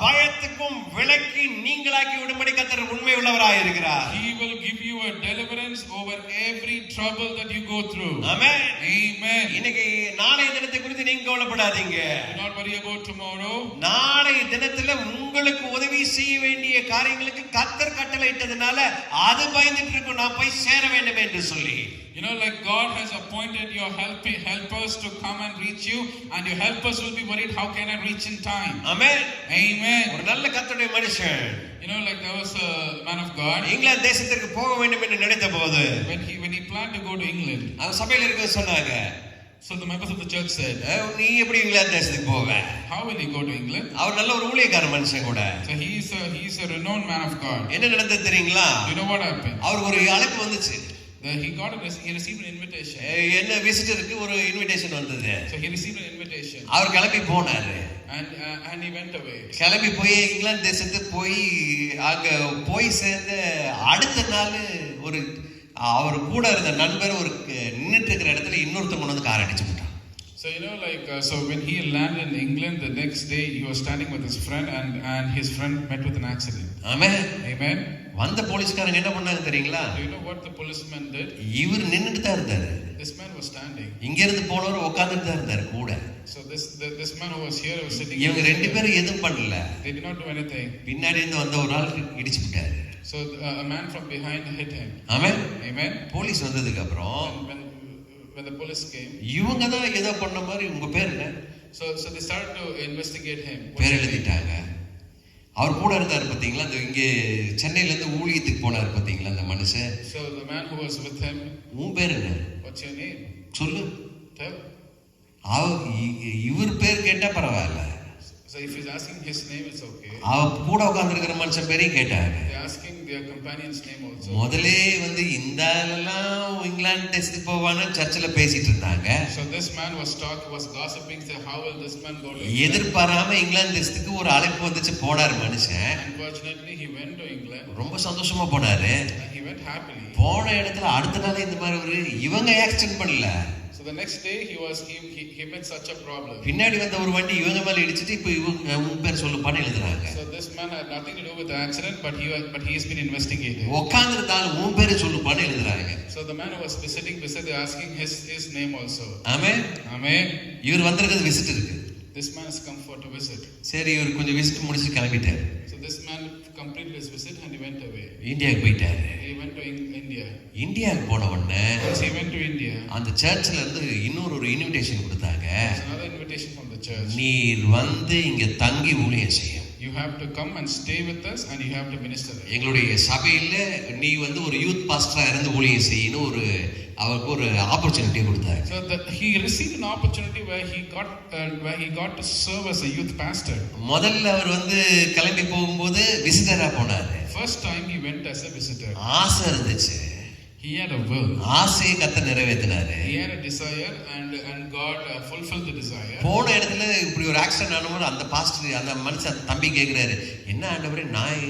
பயத்துக்கும் விலக்கி நீங்களாக்கி விடும்படி கர்த்தர் உண்மை உள்ளவராய் இருக்கிறார். He will give you a deliverance over every trouble that you go through. Amen. Amen. இன்னைக்கு நாளை தினத்தை குறித்து நீங்க கவலைப்படாதீங்க. Do not worry about tomorrow. நாளை தினத்துல உங்களுக்கு உதவி செய்ய வேண்டிய காரியங்களுக்கு கர்த்தர் கட்டளையிட்டதனால அது பயந்துட்டு இருக்கும், நான் போய் சேர வேண்டும் என்று சொல்லி. You know, like God has appointed your helpers to come and reach you, and your helpers will be worried, how can I reach in time? Amen. Amen. ஒரு நல்ல கர்த்தருடைய மனுஷன், You know, like there was a man of God, England தேசத்திற்கு போக வேண்டும் என்று நினைத்த போது when he planned to go to England. அவங்க சபையில இருக்க சொன்னாங்க, So the members of the church said, நீ எப்படி இங்கிலாந்து தேசத்துக்கு போவ? how will he go to England? அவர் நல்ல ஒரு ஊழியக்கார மனுஷன் கூட. So he is a renowned man of God. என்ன நடந்தது தெரியுங்களா? You know what happened? அவருக்கு ஒரு அழைப்பு வந்துச்சு. He received an invitation. என்ன விசிட்டருக்கு ஒரு இன்விடேஷன் வந்தது. So he received an invitation. அவர் கிளம்பி போனாரு. And he went away. கிளம்பி போய் இங்கிலாந்து தேசத்துக்கு போய் அங்க போய் சேர்ந்த அடுத்த நாள் ஒரு அவர் கூட இருந்த நண்பர் ஒரு நின்னுட்டு இருக்கிற இடத்துல இன்னொருத்தர் கொண்டு வந்து கார் அடிச்சு விட்டான். So you know, like so when he landed in England, the next day he was standing with his friend, and his friend met with an accident. Amen. Amen. வந்த போலீஸ்காரங்க என்ன பண்ணாங்க தெரியுங்களா? Do you know what the policeman did? இவர் நின்னுட்டு தான் இருந்தாரு. This man was standing. இங்க இருந்து போனவர் உட்கார்ந்துட்டு தான் இருந்தாரு கூட. So this man who was here was sitting. இவங்க ரெண்டு பேரும் எதுவும் பண்ணல. They did not do anything. பின்னாடி இருந்து வந்த ஒரு ஆள் இடிச்சு விட்டாரு. So a man from behind hit him. Amen. Amen. Police வந்ததுக்கு அப்புறம் When the police came, இவங்க தான் ஏதோ பண்ண மாதிரி, உங்க பேர் என்ன? so they started to investigate him. பேர் எழுதிட்டாங்க. அவர் கூட இருந்தார் பாத்தீங்களா, அந்த இங்க சென்னையில இருந்து ஊழியத்துக்கு போனார் பாத்தீங்களா அந்த மனுஷன். So the man who was with him, உன் பேர் என்ன? what's your name? சொல்லு. Tell. இவர் பேர் கேட்டா பரவாயில்ல. So if he's asking his name, it's okay. அவர் கூட உட்கார்ந்து இருக்கிற மனுஷன் பேரையும் கேட்டாங்க. They're asking their companion's name also. முதல்ல வந்து இந்த ஆளெல்லாம் இங்கிலாந்து தேசத்துக்கு போவான்னு சர்ச்சில் பேசிட்டு இருந்தாங்க. So this man was gossiping, say how will this man go to England? எதிர்பாராம இங்கிலாந்து தேசத்துக்கு ஒரு அழைப்பு வந்துச்சு, போனார் மனுஷன். Unfortunately he went to England. ரொம்ப சந்தோஷமா போனாரு. And he went happily. போன இடத்துல அடுத்த நாள் இந்த மாதிரி ஒரு இவங்க ஆக்சிடென்ட் பண்ணல. So the next day he met such a problem. பின்னாடி வந்த ஒரு வண்டி இவங்க மேல இடிச்சிட்டு இப்போ இவங்க உன் பேர் சொல்லுப்பான்னு எழுதுறாங்க. So this man had nothing to do with the accident, but he has been investigated. உட்கார்ந்திருந்தாலும் உன் பேர் சொல்லுப்பான்னு எழுதுறாங்க. So the man who was sitting beside, they asking his name also. Amen. Amen. இவர் வந்திருக்கிறது விசிட் இருக்கு. This man has come for to visit. சரி, இவர் கொஞ்சம் visit முடிச்சு கிளம்பிட்டாரு. So this man completed his visit and he went away. இந்தியாவுக்கு போயிட்டாரு. He went to India. இந்தியாவுக்கு போன உடனே Once he went to India, அந்த சர்ச்சில் இருந்து இன்னொரு இன்விடேஷன் கொடுத்தாங்க. there's another invitation from the church. நீர் வந்து இங்க தங்கி ஊழியம் செய்யும். You have to come and stay with us and you have to minister. எங்களுடைய சபையில நீ வந்து ஒரு யூத் பாஸ்டரா இருந்து ஊழியம் செய்யணும் ஒரு அவருக்கு ஒரு ஆப்பர்ச்சுனிட்டி கொடுத்தாரு. So he received an opportunity where he got to serve as a youth pastor. முதல்ல அவர் வந்து கிளம்பி போகும்போது விசிட்டரா போனாரு. First time he went as a visitor. ஆசை இருந்துச்சு. He had a will. ஆசையை கர்த்தர் நிறைவேத்தினாரு. He had a desire and God fulfilled the desire. போன இடத்துல இப்படி ஒரு ஆக்சிடென்ட் ஆனவங்க அந்த பாஸ்டர் அந்த மனுஷன் தம்பி கேட்கிறாரு, என்ன ஆண்டவரே நான்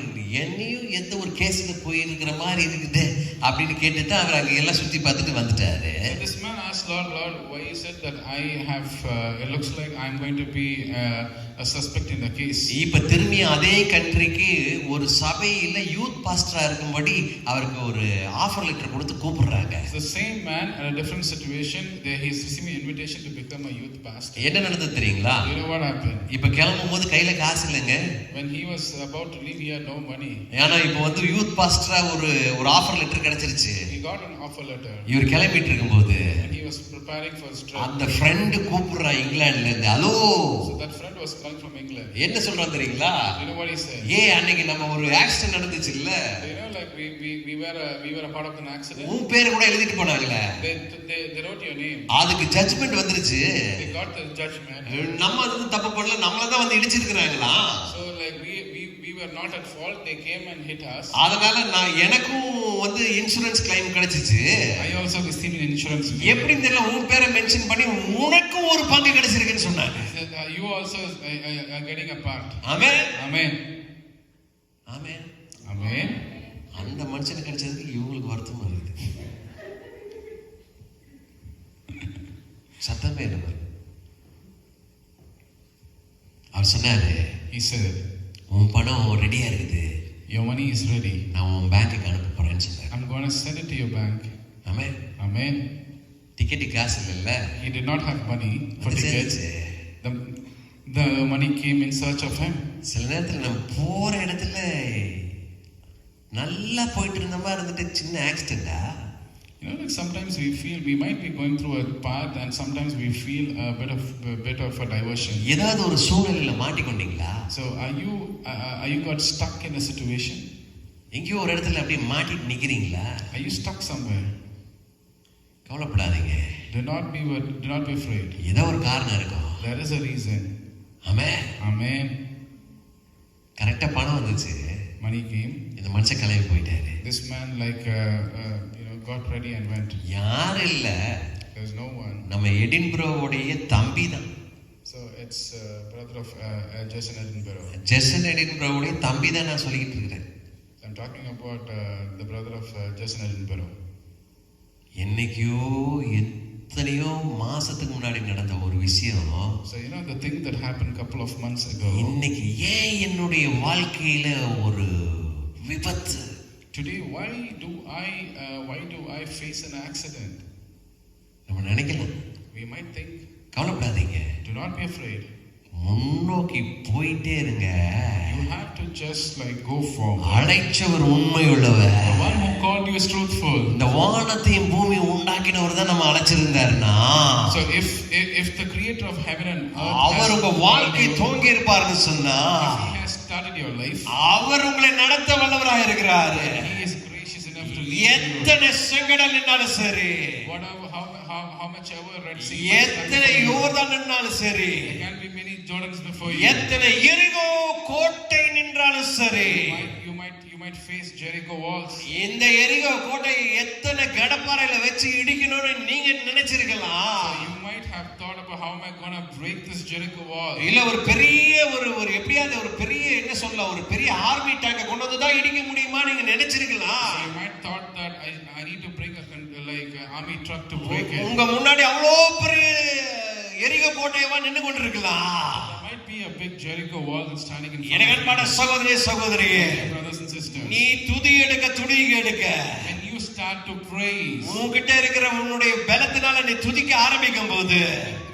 என்னையும் எந்த ஒரு கேஸ்ல போயிருக்கிற மாதிரி இருக்குது அப்படின்னு கேட்டுட்டு அவர் அங்க எல்லாம் சுத்தி பார்த்துட்டு வந்துட்டாரு. So this man asked Lord, why is it that I have it looks like I'm going to be a suspect in the case. இப்ப திரும்பி அதே கண்ட்ரிக்கு ஒரு சபையில யூத் பாஸ்டரா இருக்கும்படி அவருக்கு ஒரு ஆஃபர் லெட்டர் கொடுத்து கூப்பிடுறாங்க. The same man in a different situation, he is receiving an invitation to become a youth pastor. என்ன நடந்தது தெரியுங்களா? You know what happened? இப்ப கிளம்பும்போது கையில காசு இல்லைங்க. When he was about to leave, he had no money. ஏன்னா இப்ப வந்து யூத் பாஸ்டரா ஒரு ஆஃபர் லெட்டர் கிடைச்சிருச்சு. He got an offer letter. இவர் கிளம்பிட்டு இருக்கும்போது and he was preparing for his trip. அந்த ஃப்ரெண்ட் கூப்பிடுறா இங்கிலாந்துல இருந்து, hello. So that friend was calling from England. என்ன சொல்றான் தெரியுங்களா? You know what he said? அன்னைக்கு நம்ம ஒரு ஆக்சிடென்ட் நடந்துச்சு இல்ல? You know, like we were a part of an accident. உன் பேர் கூட எழுதிட்டு போனாங்கல. They wrote your name. அதுக்கு ஜட்ஜ்மென்ட் வந்துருச்சு. They got the judgment. நம்ம அது தப்பு பண்ணல, நம்மள தான் வந்து இடிச்சிருக்காங்களா? So like we were not at fault. They came and hit us. அதனால நான் எனக்கும் வந்து இன்சூரன்ஸ் கிளைம் கிடைச்சிச்சு. I also received an insurance. எப்படி தெரியல, உன் பேரை மென்ஷன் பண்ணி உனக்கு ஒரு பங்கு கிடைச்சிருக்குன்னு சொன்னாங்க. You also are getting a part. Amen. Amen. Amen. Amen. அந்த மனுஷனுக்கு கிடைச்சதுக்கு இவங்களுக்கு வருத்தமா இருக்குது. சத்தமே இல்லை. அவர் சொன்னாரு, He said, உன் பணம் ரெடியா இருக்குது, your money is ready. நான் உன் பேங்க்குக்கு அனுப்ப போறேன்னு சொன்னார். I'm going to send it to your bank. Amen. Amen. டிக்கெட்டுக்கு காசு இல்லைல்ல, He did not have money for அது tickets. சேர்ந்துச்சு. The money came in search of him. சில நேரத்தில் நம்ம போற இடத்துல நல்லா போயிட்டு இருந்த மாதிரி இருந்துட்டு சின்ன ஆக்சிடென்டா. You know, like sometimes we feel we might be going through a path, and sometimes we feel a bit of a diversion. ஏதாவது ஒரு சூழ்நிலையில மாட்டிக்கொண்டீங்களா? So are you got stuck in a situation? எங்கேயோ ஒரு இடத்துல அப்படியே மாட்டிட்டு நிக்கிறீங்களா? Are you stuck somewhere? கவலைப்படாதீங்க. Do not be afraid. ஏதோ ஒரு காரணம் இருக்கும். There is a reason. Amen. Amen. கரெக்டா பணம் வந்துச்சு. Money came. இந்த மனுஷன் கிளம்பி போயிட்டாரு. This man got ready and went. யார் இல்ல, There's no one. நம்ம எடின்பரோவுடைய தம்பி தான். So it's brother of Jason Edinburgh. Jason எடின்பரோவுடைய தம்பி தான் நான் சொல்லிக்கிட்டு இருக்கிறேன். I'm talking about the brother of Jason Edinburgh. என்னைக்கோ எத்தனையோ மாசத்துக்கு முன்னாடி நடந்த ஒரு விஷயம். So you know the thing that happened couple of months ago. இன்னைக்கு ஏன் என்னுடைய வாழ்க்கையில ஒரு விபத்து? Today why do I face an accident? நம்ம நினைக்கலாம். We might think. கவலைப்படாதீங்க. Do not be afraid. முன்னோக்கி போயிட்டே இருங்க. You have to just go forward. அழைச்சவர் உண்மையுள்ளவர். The one who called you is truthful. இந்த வானத்தையும் பூமியை உண்டாக்கினவர் தான் நம்ம அழைச்சிருந்தாருன்னா, So if the creator of heaven and earth அவர் உங்க வாழ்க்கை தோங்கி இருப்பாருன்னு சொன்னா, if he has started your life, அவர் உங்களை நடத்த வல்லவராக இருக்கிறாரு. he is gracious enough to lead you. எத்தனை செங்கடல் நின்னாலும் சரி, Whatever how much ever Red Sea, எத்தனை யோர்தான் நின்னாலும் சரி, there can be many Jordans before you. எத்தனை எரிகோ கோட்டை நின்றாலும் சரி, You might face Jericho walls. இந்த எரிகோ கோட்டையை எத்தனை கடப்பாறையில வச்சு இடிக்கணும்னு நீங்க நினைச்சிருக்கலாம். So you might have thought about how am I going to break this Jericho wall. இல்ல ஒரு பெரிய ஒரு எப்படியாவது ஒரு பெரிய என்ன சொல்ல ஒரு பெரிய ஆர்மி டேங்க கொண்டு வந்து தான் இடிக்க முடியுமா நீங்க நினைச்சிருக்கலாம். So you might thought that I need to bring an army truck to break it. உங்க முன்னாடி அவ்வளோ பெரிய எரிகோ கோட்டையவா நின்னு கொண்டிருக்கலாம். There might be a big Jericho wall that's standing in front எனக்கு of you. அன்பான சகோதரியே, Brothers and sisters, நீ துதி எடுக்க துதிக்க எடுக்க, when you start to praise, உன்கிட்ட இருக்கிற உன்னுடைய பலத்தினால நீ துதிக்க ஆரம்பிக்கும் போது,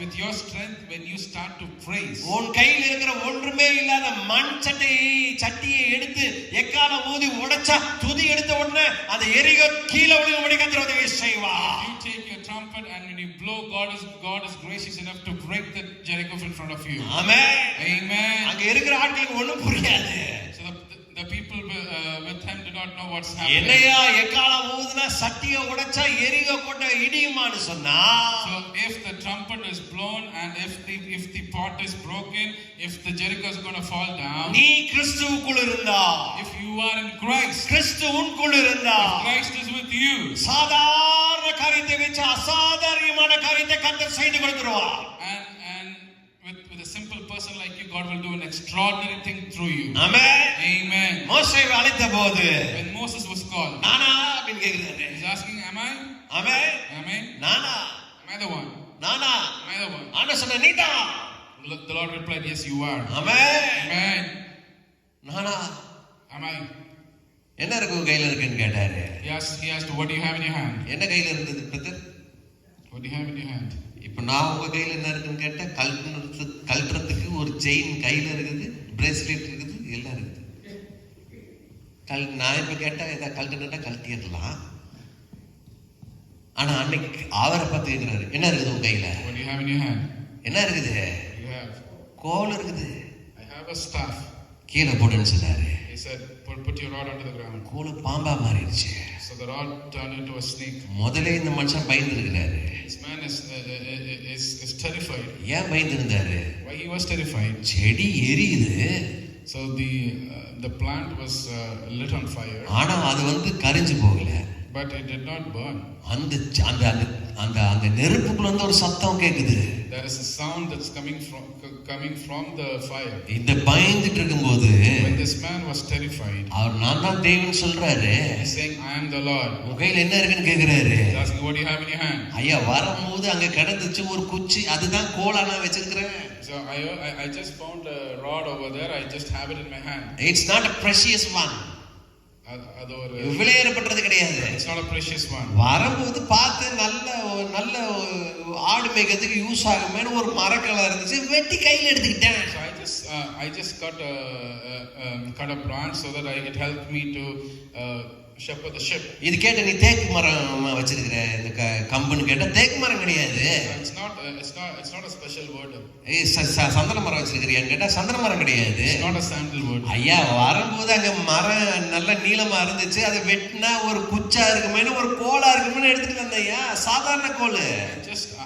with your strength, when you start to praise, உன் கையில் இருக்கிற ஒன்றுமே இல்லாத மண் சட்டியை எடுத்து எக்காலம் ஊதி உடைச்சா துதி எடுத்த உடனே அந்த எரிகோ கீழே விழுகும்படி கர்த்தர் உதவி செய்வார். you take your trumpet and when you blow, God is gracious enough to break the Jericho in front of you. Amen. Amen. அங்க இருக்கிற ஆட்களுக்கு ஒண்ணும் புரியாது. So the people with him do not know what's happening. என்னையா எக்காலம் ஊதுனா சட்டியை உடைச்சா எரிகோ கோட்டை இடியுமான்னு சொன்னா, So if the trumpet is blown and if the pot is broken, if the Jericho is going to fall down, நீ கிறிஸ்துவுக்குள் இருந்தா, if you are in Christ, கிறிஸ்து உனக்குள் இருந்தா, if Christ is with you, சாதாரண காரியத்தை வச்சு அசாதாரணமான காரியத்தை கர்த்தர் செய்து கொடுத்துருவார். and with a simple person like you, God will do an extraordinary thing through you. Amen. Amen. மோசேவை அழைத்த போது When Moses was called, நானா அப்படின்னு கேக்குறாரு. he's asking, am I? ஆமென். நானா? Am I the one? நானா? Am I the one? ஆண்டவர் சொன்ன நீதான். The Lord replied, yes, you are. Amen. Amen. நானா? Am I? என்ன இருக்கு உங்க கையில இருக்குன்னு கேட்டாரு. He asked, what do you have in your hand? என்ன கையில இருந்தது brother? What do you have in your hand? இப்ப நான் உங்க கையில என்ன இருக்குன்னு கேட்டா கல்றதுக்கு ஒரு செயின் கையில இருக்குது, பிரேஸ்லெட் இருக்குது, எல்லாம் இருக்குது. நான் இப்ப கேட்டா ஏதாவது கழட்டுனா கழட்டிடலாம். ஆனா அன்னைக்கு அவரை பார்த்து கேட்கிறாரு, என்ன இருக்குது உங்க கையில? What do you have in your hand? என்ன இருக்குது? You have. கோல் இருக்குது. I have a staff. கீழே போடுன்னு சொன்னாரு. He said, put your rod onto the ground. கோல் பாம்பா மாறிடுச்சு. So the rod turned into a snake. முதல்ல இந்த மனுஷன் பயந்து இருக்கிறாரு. This man is terrified. ஏன் பயந்து இருந்தாரு? Why he was terrified? செடி எரியுது. So the plant was lit on fire. ஆனா அது கரிஞ்சு போகல. but it did not burn. அந்த அந்த அந்த அந்த நெருப்புக்குள்ள இருந்து ஒரு சத்தம் கேக்குது. There is a sound that's coming from the fire. இந்த பயந்துட்டு இருக்கும்போது when this man was terrified, அவர் நான் தான் தேவன் சொல்றாரு. He's saying, I am the Lord. உங்க கையில என்ன இருக்குன்னு கேக்குறாரு. He's asking, what do you have in your hand? ஐயா வரும்போது அங்க கிடந்துச்சு ஒரு குச்சி, அதுதான் கோலா நான் வச்சிருக்கிறேன். So I just found a rod over there. I just have it in my hand. It's not a precious one. அது ஒரு விலையேறப்பட்டது கிடையாது. It's not a precious one. வரும்போது பார்த்து நல்ல ஆடு மேய்க்கிறதுக்கு யூஸ் ஆகுமேன்னு ஒரு மரக்கலை இருந்துச்சு, வெட்டி கையில எடுத்துக்கிட்டேன். So I just cut a branch so that it helped me to shepherd the sheep. இது கேட்ட நீ தேக்கு மரம் வச்சிருக்கிற இந்த கம்புன்னு கேட்டா தேக்கு மரம் கிடையாது. It's not a special wood. சந்தன மரம் வச்சிருக்கிறியான்னு கேட்டா சந்தன மரம் கிடையாது. It's not a sandalwood. ஐயா வரும்போது அங்க மரம் நல்ல நீளமா இருந்துச்சு, அதை வெட்டினா ஒரு குச்சா இருக்குமேனு ஒரு கோலா இருக்குமேனு எடுத்துட்டு வந்தையா, சாதாரண கோல்.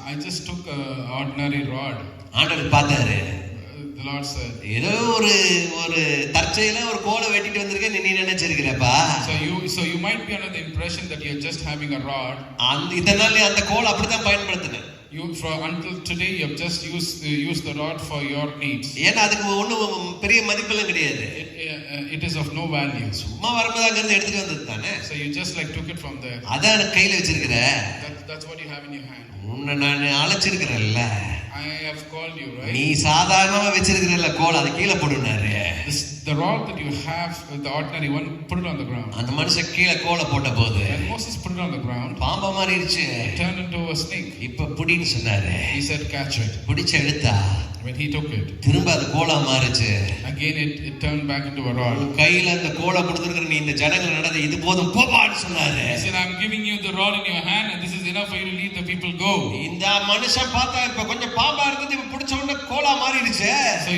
I just took a ordinary rod. ஆண்டவர் பார்த்தாரு. The Lord said, ஏதோ ஒரு தற்செயலா ஒரு கோலை வெட்டிட்டு வந்திருக்க நீ நினைச்சிருக்கிறப்பா. So you might be under the impression that you're just having a rod. இதனால அந்த கோலை அப்படிதான் பயன்படுத்தினேன். Until today you have just used the rod for your needs. ஏன்னா அதுக்கு ஒண்ணும் பெரிய மதிப்பெல்லாம் கிடையாது. It is of no value. சும்மா வரும்போது அங்க இருந்து எடுத்துட்டு வந்தது தானே. So you just like took it from there. அதான் கையில வச்சிருக்கிற. That's what you have in your hand. உன்னை நான் அழைச்சிருக்கிறேன்ல. I have called you, right? நீ சாதாரணமா வச்சிருக்கிறல்ல கோல், அதை கீழே போடுனாரு. The rod that you have, the ordinary one, put it on the ground. அந்த மனுஷன் கீழே கோலை போட்ட போது and Moses put it on the ground. பாம்பா மாறிடுச்சு. It turned into a snake. இப்ப புடின்னு சொன்னாரு. He said, catch it. புடிச்சு எடுத்தா when he took it, திரும்ப அது கோலா மாறுச்சு. again it turned back into a rod. கையில அந்த கோலை கொடுத்திருக்கிற நீ இந்த ஜனங்கள் நடந்து இது போதும் போபான்னு சொன்னாரு. He said, I'm giving you the rod in your hand and this is enough for you to lead the people go. இந்த மனுஷன் பார்த்தா இப்ப கொஞ்சம் பாம்பா இருந்தது, இப்ப புடிச்ச உடனே கோலா மாறிடுச்சு. So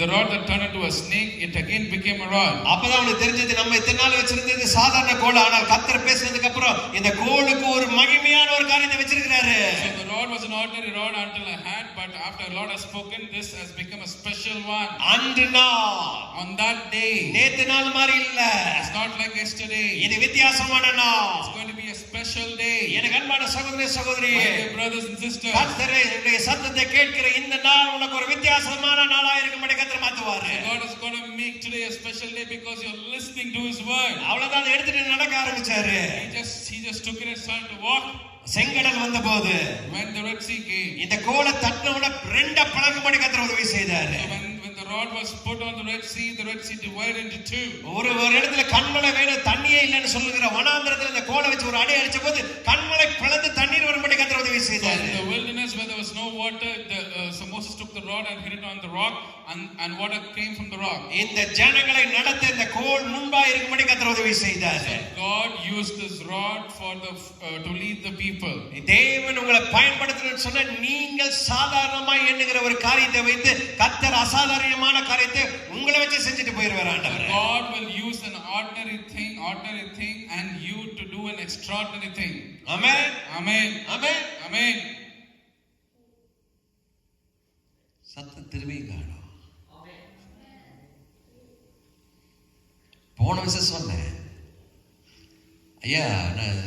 the rod that turned into a snake, it again became a rod. அப்பதான் அவனுக்கு தெரிஞ்சது நம்ம இத்தனை நாள் வச்சிருந்தது சாதாரண கோல், ஆனால் கர்த்தர் பேசினதுக்கு அப்புறம் இந்த கோலுக்கு ஒரு மகிமையான ஒரு காரியத்தை வச்சிருக்காரு. So the rod was an ordinary rod until I had, but after the Lord has spoken, this has become a special one. அன்று நாள், on that day, நேத்து நாள் மாதிரி இல்ல. It's not like yesterday. இது வித்தியாசமான நாள். It's going to be a special day. எனக்கு அன்பான சகோதர சகோதரியே, my dear brothers and sisters, கர்த்தருடைய சத்தத்தை கேட்கிற இந்த நாள் உனக்கு ஒரு வித்தியாசமான நாளா இருக்கும்படி கர்த்தர் மாத்துவாரு. God is going to make today a special day because you're listening to his word. அவ்வளவுதான், எடுத்துட்டு நடக்க ஆரம்பிச்சாரு. He just took it and started to walk. செங்கடல் வந்தபோது, when the Red Sea came, இந்த கோலை தட்டினவுடனே ரெண்டா பிளக்கும்படி கர்த்தர் உதவி செய்தாரு. when the rod was put on the Red Sea divided into two. ஒரு இடத்துல கண்மலை வேணும் தண்ணியே இல்லைன்னு சொல்லுகிற வனாந்திரத்துல இந்த கோலை வச்சு ஒரு அடி அடிச்ச போது கண்மலை பிளந்து தண்ணீர் வரும்படி கர்த்தர் உதவி செய்தார். In the wilderness where there was no water, so Moses took the rod and hit it on the rock and water came from the rock. இந்த ஜனங்களை நடத்த இந்த கோல் முன்பா இருக்கும்படி கர்த்தர் உதவி செய்தார். God used this rod for to lead the people. தேவன் உங்களை பயன்படுத்தணும்னு சொன்னா நீங்கள் சாதாரணமாய் எண்ணுகிற ஒரு காரியத்தை வைத்து கர்த்தர் அசாதாரணமான காரியத்தை உங்களை வச்சு செஞ்சுட்டு போயிடுவார் ஆண்டவர். God will use an ordinary thing and you to do an extraordinary thing. Amen. Amen. Amen. Amen. சத்தம் திரும்பி காணோம். போன வருஷம் சொன்னேன், ஐயா நான்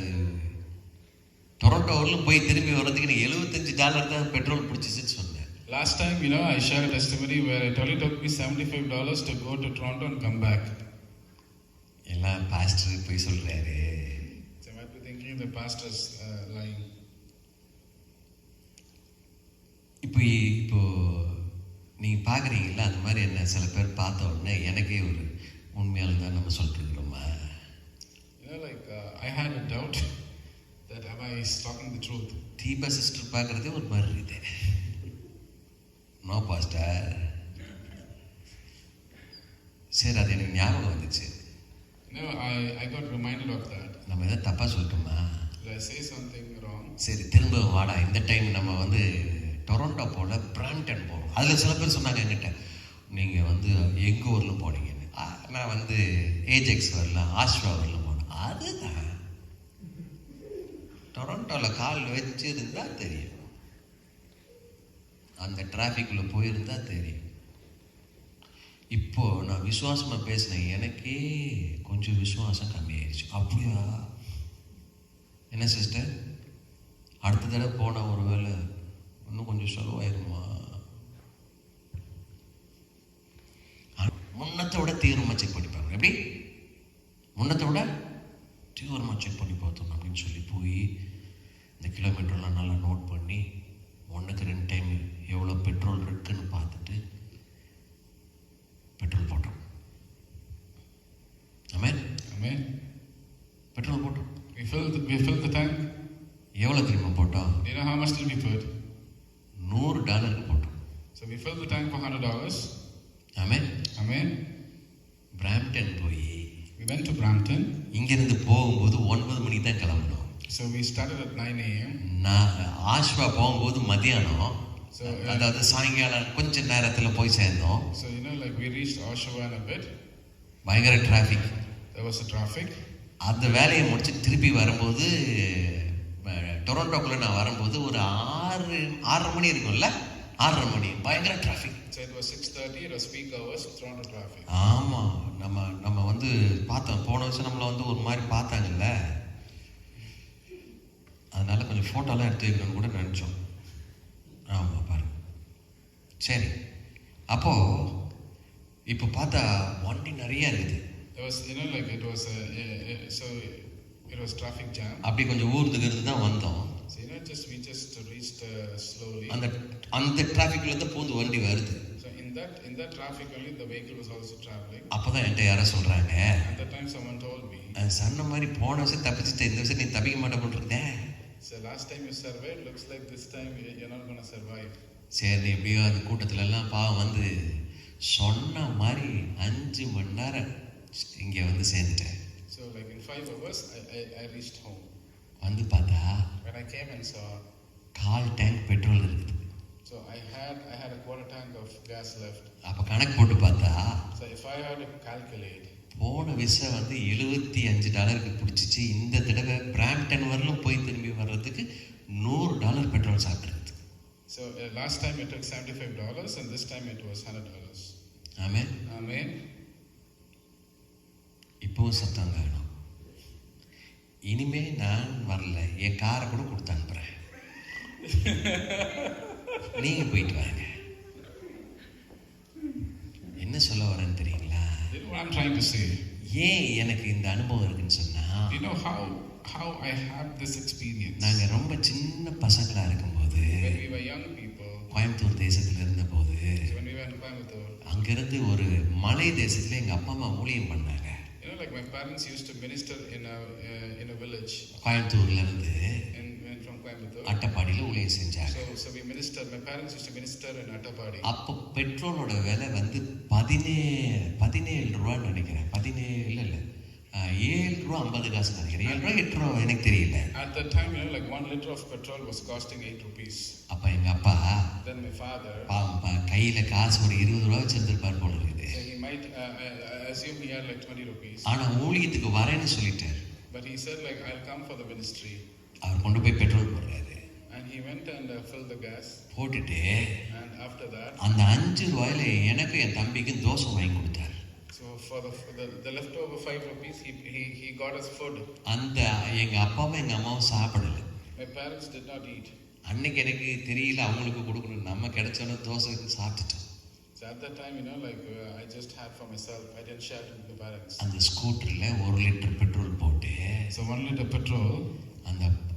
டொரண்டோ வரலும் போய் திரும்பி வர்றதுக்கு எனக்கு $75 தான் பெட்ரோல் பிடிச்சிச்சுன்னு சொன்னேன். Last time, I shared a testimony where it only took me $75 to go to Toronto and come back. எல்லாம் பாஸ்டர் போய் சொல்றாரு. So I might be thinking the pastor's lying. இப்போ நீங்க பாக்குறீங்களா அந்த மாதிரி என்ன சில பேர் பார்த்த உடனே எனக்கே ஒரு உண்மையால தான் நம்ம சொல்லிட்டு இருக்கிறோமா? I had a doubt that am I talking the truth. Deepa sister பார்க்கறதே ஒரு மாதிரி இருக்குது. No pastor. சரி, அது எனக்கு ஞாபகம் வந்துச்சு. I got reminded of that. நம்ம எதாவது தப்பா சொல்லிட்டோமா? Did I say something wrong? சரி, திரும்ப வாடா, இந்த டைம் நம்ம டொரண்டோ போல பிராம்டன் போகிறோம். அதில் சில பேர் சொன்னாங்க என்கிட்ட, நீங்கள் எங்கள் ஊரில் போனீங்கன்னு. நான் ஏஜெக்ஸ் வரலாம், ஆஷ்வா வரலாம் போனேன். அதுதான் டொரண்டோவில் கால் வச்சு இருந்தால் தெரியும், அந்த டிராஃபிக்கில் போயிருந்தா தெரியும். இப்போ நான் விசுவாசமா பேசினேன், எனக்கே கொஞ்சம் விசுவாசம் கம்மியாயிடுச்சு. அப்படியா? என்ன சிஸ்டர், அடுத்த தடவை போனால் ஒரு வேளை இன்னும் கொஞ்சம் செலவாயிருமா? முன்னத்தை விட தீவிரமாக செக் பண்ணி பாருங்க. எப்படி முன்னத்தை விட தீவிரமாக செக் பண்ணி பார்த்தோம் அப்படின்னு சொல்லி போய் இந்த கிலோமீட்டர்லாம் நல்லா நோட் பண்ணி 1க்கு 2 டைம் எவ்வளோ பெட்ரோல் இருக்குன்னு பார்த்துட்டு பெட்ரோல் போட்டோம். ஆமென். Amen. பெட்ரோல் போட்டோம். We filled the tank. எவ்வளோ தெரியுமா போட்டோம்? Do you know how much did we put? $100 போட்டோம். So we filled the tank for $100. Amen. Amen. Brampton போய் We went to Brampton. இங்கிருந்து போகும்போது 9 மணிக்கு தான் கிளம்பணும். So we started at 9 a.m. நான் ஆஷ்வா போகும்போது மதியானம், So, அதாவது சாயங்காலம் கொஞ்ச நேரத்தில் போய் சேர்ந்தோம். So like we reached Oshawa in a bit. பயங்கர traffic. There was a traffic. அந்த வேலையை முடிச்சு திருப்பி வரும்போது டொரண்டோக்குள்ளே நான் வரும்போது ஒரு 6:30 மணி இருக்கும்ல, 6:30 மணி பயங்கர traffic. So it was 6:30. It was peak hours. Toronto traffic. ஆமாம், நம்ம வந்து பார்த்தோம், போன வருஷம் நம்மளை வந்து ஒரு மாதிரி பார்த்தாங்கல்ல, அதனால கொஞ்சம் ஃபோட்டோலாம் எடுத்து வைக்கணும்னு கூட நினச்சோம். ஆமாம் பாருங்க. சரி, அப்போது இப்போ பார்த்தா வண்டி நிறையா இருக்குது. There was like it was so it was traffic jam. அப்படி கொஞ்சம் ஊர்துக்கிறது தான் வந்தோம். So we just reached slowly. அந்த டிராஃபிக்ல இருந்து பூந்து வண்டி வருது. So in that traffic only the vehicle was also traveling. அப்பதான் என்கிட்ட யாரோ சொல்றாங்க, At that time someone told me, சொன்ன மாதிரி போன வருஷம் தப்பிச்சுட்டு இந்த வருஷம் நீ தப்பிக்க மாட்டே போட்டுருந்தே. So last time you survived, looks like this time you're not going to survive. சரி, எப்படியோ அந்த கூட்டத்துல எல்லாம் பாவம் வந்து சொன்ன மாதிரி 5 மணி நேரம் இங்கே வந்து சேர்ந்துட்டேன். So like in 5 hours I reached home. வந்து பார்த்தா When I came and saw, 1/4 tank petrol இருக்குது. so I had a quarter tank of gas left. அப்போ கணக்கு போட்டு பார்த்தா, So if I had to calculate, போன விஷயம் வந்து $75 பிடிச்சிச்சு. இந்த தடவை பிராம்டன் வரலும் போய் திரும்பி வர்றதுக்கு $100 பெட்ரோல் சாப்பிட்றது. so last time it took $75 and this time it was $100. Amen. Amen. இப்போவும் சத்தம் காணும். இனிமே நான் வரல, என் காரை கூட கொடுத்து அனுப்புறேன், நீங்க போயிட்டு வாங்க. என்ன சொல்ல வரேன்னு தெரியுங்களா? You know what I'm trying to say? ஏன் எனக்கு இந்த அனுபவம் இருக்குன்னு சொன்னா, You know how I have this experience. நாங்க ரொம்ப சின்ன பசங்களா இருக்கும்போது, When we were young people, Coimbatore தேசத்துல இருந்த போது, so when we were in Coimbatore, அங்கிருந்து ஒரு மலை தேசத்துல எங்க அப்பா அம்மா ஊழியம் பண்ணாங்க. like my parents used to minister in a village. கோயம்புத்தூர்ல இருந்து from Coimbatore. அட்டப்பாடியில ஊழியம் செஞ்சாங்க. So we ministered. My parents used to minister in Attapadi. அப்போ பெட்ரோலோட விலை வந்து 17 ரூபான்னு நினைக்கிறேன். 17 இல்ல $7.50 நினைக்கிறேன். $7 எனக்கு தெரியல. At that time, like 1 liter of petrol was costing 8 rupees. அப்ப எங்க அப்பா Then my father, கையில காசு ஒரு 20 ரூபா வச்சிருந்திருப்பார் போல இருக்குது. so he might assume he had like 20 rupees. ஆனா ஊழியத்துக்கு வரேன்னு சொல்லிட்டார். But he said like I'll come for the ministry. அவர் கொண்டு போய் பெட்ரோல் போடுறாரு. And he went and filled the gas. போட்டுட்டு And after that, அந்த 5 ரூபாயில எனக்கு என் தம்பிக்கும் தோசை வாங்கி கொடுத்தார். so for the leftover 5 rupees, he got us food. அந்த எங்க அப்பாவும் எங்க அம்மாவும் சாப்பிடல. My parents did not eat. அன்னைக்கு எனக்கு தெரியல அவங்களுக்கு கொடுக்கணும், நம்ம கிடைச்சோன்னு dosa சாப்பிட்டுட்டோம். So at that time, like I just had for myself. I didn't share it with my parents. அந்த ஸ்கூட்டர்ல 1 லிட்டர் பெட்ரோல் போட்டு, So 1 liter petrol.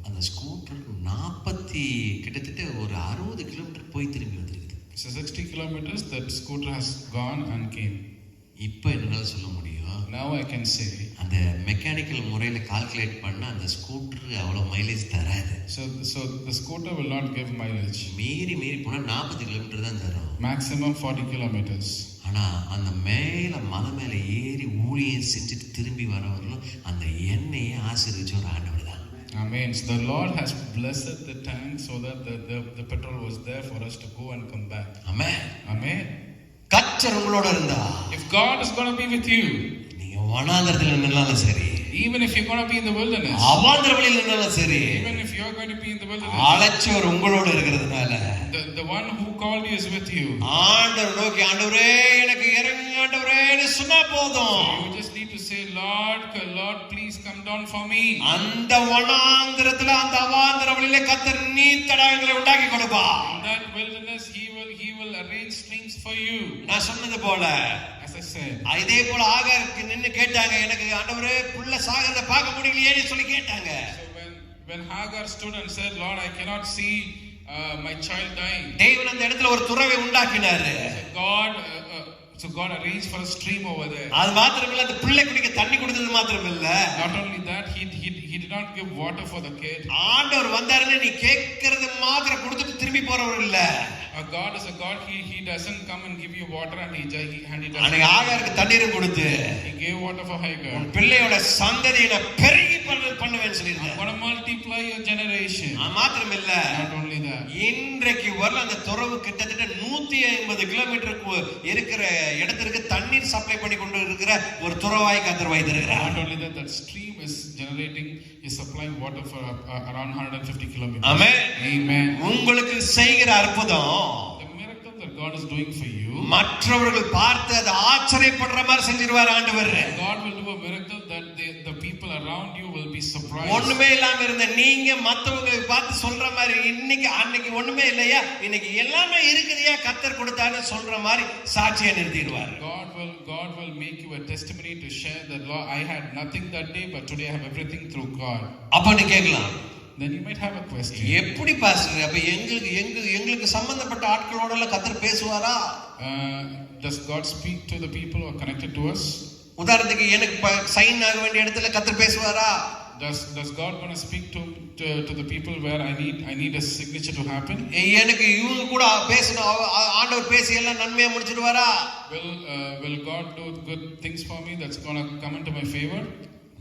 அந்த ஸ்கூட்டர் கிட்டத்தட்ட ஒரு 60 கிலோமீட்டர் போய் திரும்பி வந்திருக்குது. So 60 kilometers that scooter has gone and came. இப்போ என்னால் சொல்ல முடியும், Now I can say, அந்த மெக்கானிக்கல் முறையில் கால்குலேட் பண்ண அந்த ஸ்கூட்டர் அவ்வளோ மைலேஜ் தராது. so the scooter will not give mileage. மீறி போனால் 40 கிலோமீட்டர் தான் தரும். Maximum 40 kilometers. ஆனால் அந்த மலை மேலே ஏறி ஊழியம் செஞ்சுட்டு திரும்பி வரவர்களும் அந்த எண்ணெயை ஆசீர்வதிச்ச ஒரு ஆண்டவர் தான். Amen. So the Lord has blessed the tank so that the petrol was there for us to go and come back. Amen. Amen. கர்த்தர் உங்களோட இருந்தா, If God is going to be with you, நீங்க வனாந்தரத்துல நின்னாலும் சரி, Even if you're going to be in the wilderness. அவாந்தர வழியில இருந்தாலும் சரி. Even if you're going to be in the wilderness. அழைச்சவர் உங்களோட இருக்கிறதுனால. The one who called you is with you. ஆண்டவர் நோக்கி ஆண்டவரே எனக்கு இறங்குங்க ஆண்டவரேன்னு சொன்னா போதும். You just need to say, Lord, please come down for me. அந்த வனாந்திரத்துல அந்த அவாந்தர வழியில கர்த்தர் நீர் தடாகங்களை உண்டாக்கி கொடுப்பார். In that wilderness he will arrange streams for you. நான் சொன்னது போல as I said. இதே போல ஆகாருக்கு நின்னு கேட்டாங்க எனக்கு ஆண்டவரே புள்ள சாகிறத பார்க்க முடியலையேன்னு சொல்லி கேட்டாங்க. So when Hagar stood and said, Lord, I cannot see my child dying. தேவன் அந்த இடத்துல ஒரு துறவை உண்டாக்கினாரு. So God arranged for a stream over there. அது மாத்திரமல்ல அந்த பிள்ளை குடிக்க தண்ணி கொடுத்தது மாத்திரமல்ல. Not only that, he did not give water for the kid. ஆண்டவர் வந்தாருன்னு நீ கேக்குறது மாத்திரம் கொடுத்துட்டு திரும்பி போறவர் இல்ல. God is a God. He doesn't come and give you water and he doesn't. அன்னைக்கு ஆகாருக்கு தண்ணீர் கொடுத்து He gave water for Hagar. உன் பிள்ளையோட சந்ததியை நான் பெருகி பண்ணுவேன்னு சொல்லிருக்கார். I'm going to multiply your generation. மாத்திரமல்ல. Not only that. இன்றைக்கு வரல அந்த துறவு கிட்டத்தட்ட 150 கிலோமீட்டருக்கு இருக்கிற இடத்திற்கு தண்ணீர் சப்ளை பண்ணி கொண்டு இருக்கிற ஒரு துறவாய் கர்த்தர் வைத்திருக்கிறார். Not only that stream is supplying water for around 150 kilometers. Amen. Amen. உங்களுக்கு செய்கிற அற்புதம் the miracle that God is doing for you, மற்றவர்கள் பார்த்து அது ஆச்சரியப்படுற மாதிரி செஞ்சிருவார் ஆண்டவர். God will do a miracle that the people around you will be surprised. ஒண்ணுமே இல்லாம இருந்த நீங்க மத்தவங்க பார்த்து சொல்ற மாதிரி இன்னைக்கு அன்னைக்கு ஒண்ணுமே இல்லையா இன்னைக்கு எல்லாமே இருக்குதையா கர்த்தர் கொடுத்தான்னு சொல்ற மாதிரி சாட்சியா நிறுத்திடுவார். God will make you a testimony to share that, Lord, I had nothing that day but today I have everything through God. அப்ப நீ கேட்கலாம். Then you might have a question. எப்படி பாஸ்டர் அப்ப எங்களுக்கு சம்பந்தப்பட்ட ஆட்களோட எல்லாம் கர்த்தர் பேசுவாரா? Does God speak to the people who are connected to us? உதாரணத்துக்கு எனக்கு சைன் ஆக வேண்டிய இடத்துல கர்த்தர் பேசுவாரா? Does God want to speak to the people where I need a signature to happen? எனக்கு இவங்க கூட பேசணும் ஆண்டவர் பேசி எல்லாம் நன்மையா முடிச்சிடுவாரா? Will God do good things for me that's going to come into my favor?